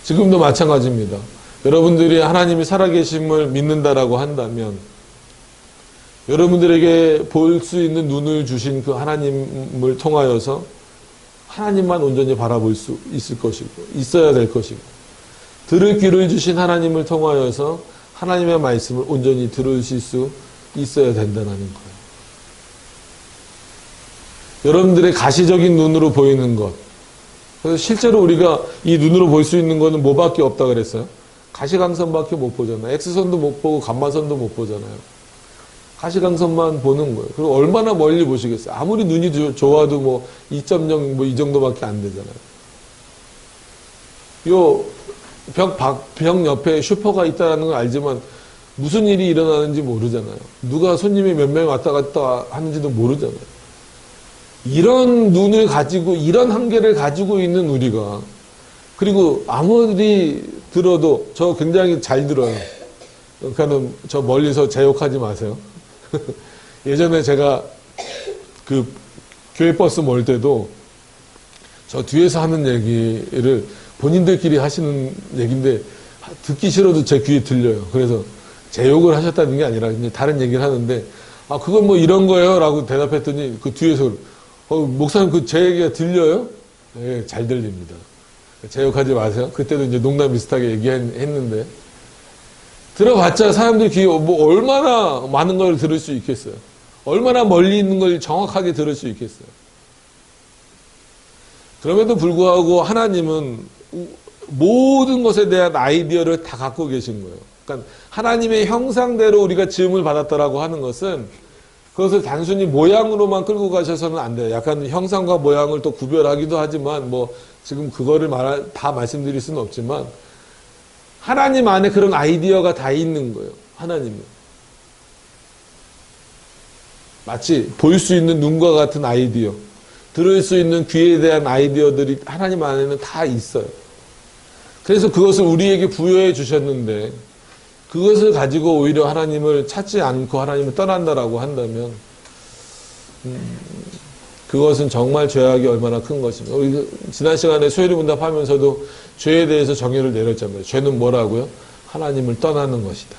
지금도 마찬가지입니다. 여러분들이 하나님이 살아계심을 믿는다라고 한다면 여러분들에게 볼 수 있는 눈을 주신 그 하나님을 통하여서 하나님만 온전히 바라볼 수 있을 것이고, 있어야 될 것이고, 들을 귀를 주신 하나님을 통하여서 하나님의 말씀을 온전히 들으실 수 있어야 된다는 거예요. 여러분들의 가시적인 눈으로 보이는 것. 그래서 실제로 우리가 이 눈으로 볼 수 있는 거는 뭐밖에 없다 그랬어요? 가시광선밖에 못 보잖아요. X선도 못 보고 감마선도 못 보잖아요. 가시광선만 보는 거예요. 그리고 얼마나 멀리 보시겠어요? 아무리 눈이 좋아도 뭐 2.0 뭐 이 정도밖에 안 되잖아요. 요 벽 옆에 슈퍼가 있다는 걸 알지만 무슨 일이 일어나는지 모르잖아요. 누가 손님이 몇 명 왔다 갔다 하는지도 모르잖아요. 이런 눈을 가지고, 이런 한계를 가지고 있는 우리가, 그리고 아무리 들어도 저 굉장히 잘 들어요. 그러니까는 저 멀리서 제 욕하지 마세요. 예전에 제가 그 교회 버스 몰 때도 저 뒤에서 하는 얘기를 본인들끼리 하시는 얘기인데 듣기 싫어도 제 귀에 들려요. 그래서 제 욕을 하셨다는 게 아니라 이제 다른 얘기를 하는데, 아, 그건 뭐 이런 거예요? 라고 대답했더니 그 뒤에서 목사님 그 제 얘기가 들려요? 네, 잘 들립니다. 제 욕하지 마세요. 그때도 이제 농담 비슷하게 얘기했는데, 들어봤자 사람들 귀에 뭐 얼마나 많은 걸 들을 수 있겠어요? 얼마나 멀리 있는 걸 정확하게 들을 수 있겠어요? 그럼에도 불구하고 하나님은 모든 것에 대한 아이디어를 다 갖고 계신 거예요. 그러니까 하나님의 형상대로 우리가 지음을 받았다라고 하는 것은 그것을 단순히 모양으로만 끌고 가셔서는 안 돼요. 약간 형상과 모양을 또 구별하기도 하지만 뭐 지금 그거를 다 말씀드릴 수는 없지만 하나님 안에 그런 아이디어가 다 있는 거예요. 하나님은. 마치 볼 수 있는 눈과 같은 아이디어, 들을 수 있는 귀에 대한 아이디어들이 하나님 안에는 다 있어요. 그래서 그것을 우리에게 부여해 주셨는데 그것을 가지고 오히려 하나님을 찾지 않고 하나님을 떠난다라고 한다면 그것은 정말 죄악이 얼마나 큰 것입니까? 우리 지난 시간에 수요일 문답하면서도 죄에 대해서 정의를 내렸잖아요. 죄는 뭐라고요? 하나님을 떠나는 것이다.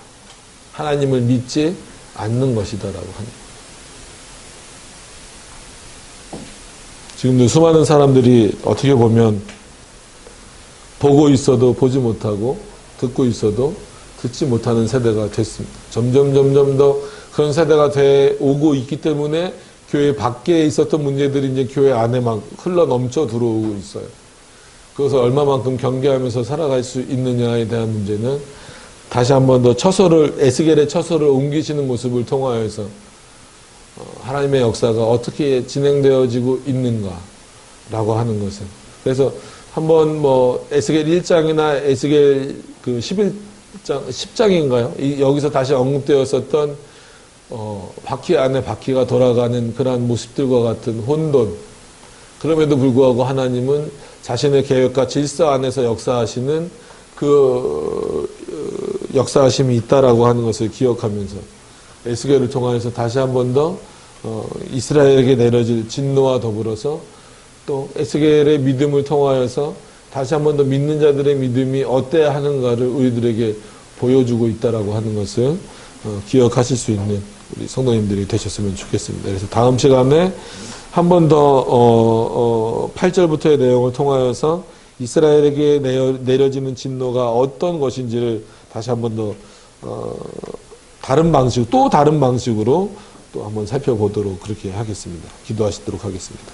하나님을 믿지 않는 것이다라고 합니다. 지금도 수많은 사람들이 어떻게 보면 보고 있어도 보지 못하고 듣고 있어도 듣지 못하는 세대가 됐습니다. 점점 더 그런 세대가 돼 오고 있기 때문에 교회 밖에 있었던 문제들이 이제 교회 안에 막 흘러 넘쳐 들어오고 있어요. 그것을 얼마만큼 경계하면서 살아갈 수 있느냐에 대한 문제는 다시 한 번 더 에스겔의 처소를 옮기시는 모습을 통하여서 하나님의 역사가 어떻게 진행되어지고 있는가라고 하는 것은. 그래서 한번 에스겔 1장이나 에스겔 그 10장인가요? 여기서 다시 언급되었었던 바퀴 안에 바퀴가 돌아가는 그러한 모습들과 같은 혼돈. 그럼에도 불구하고 하나님은 자신의 계획과 질서 안에서 역사하시는 역사하심이 있다라고 하는 것을 기억하면서 에스겔을 통해서 다시 한 번 더 이스라엘에게 내려질 진노와 더불어서 또 에스겔의 믿음을 통하여서 다시 한 번 더 믿는 자들의 믿음이 어때야 하는가를 우리들에게 보여주고 있다라고 하는 것을 기억하실 수 있는 우리 성도님들이 되셨으면 좋겠습니다. 그래서 다음 시간에 한 번 더 8절부터의 내용을 통하여서 이스라엘에게 내려지는 진노가 어떤 것인지를 다시 한 번 더 다른 방식으로 또 한번 살펴보도록 그렇게 하겠습니다. 기도하시도록 하겠습니다.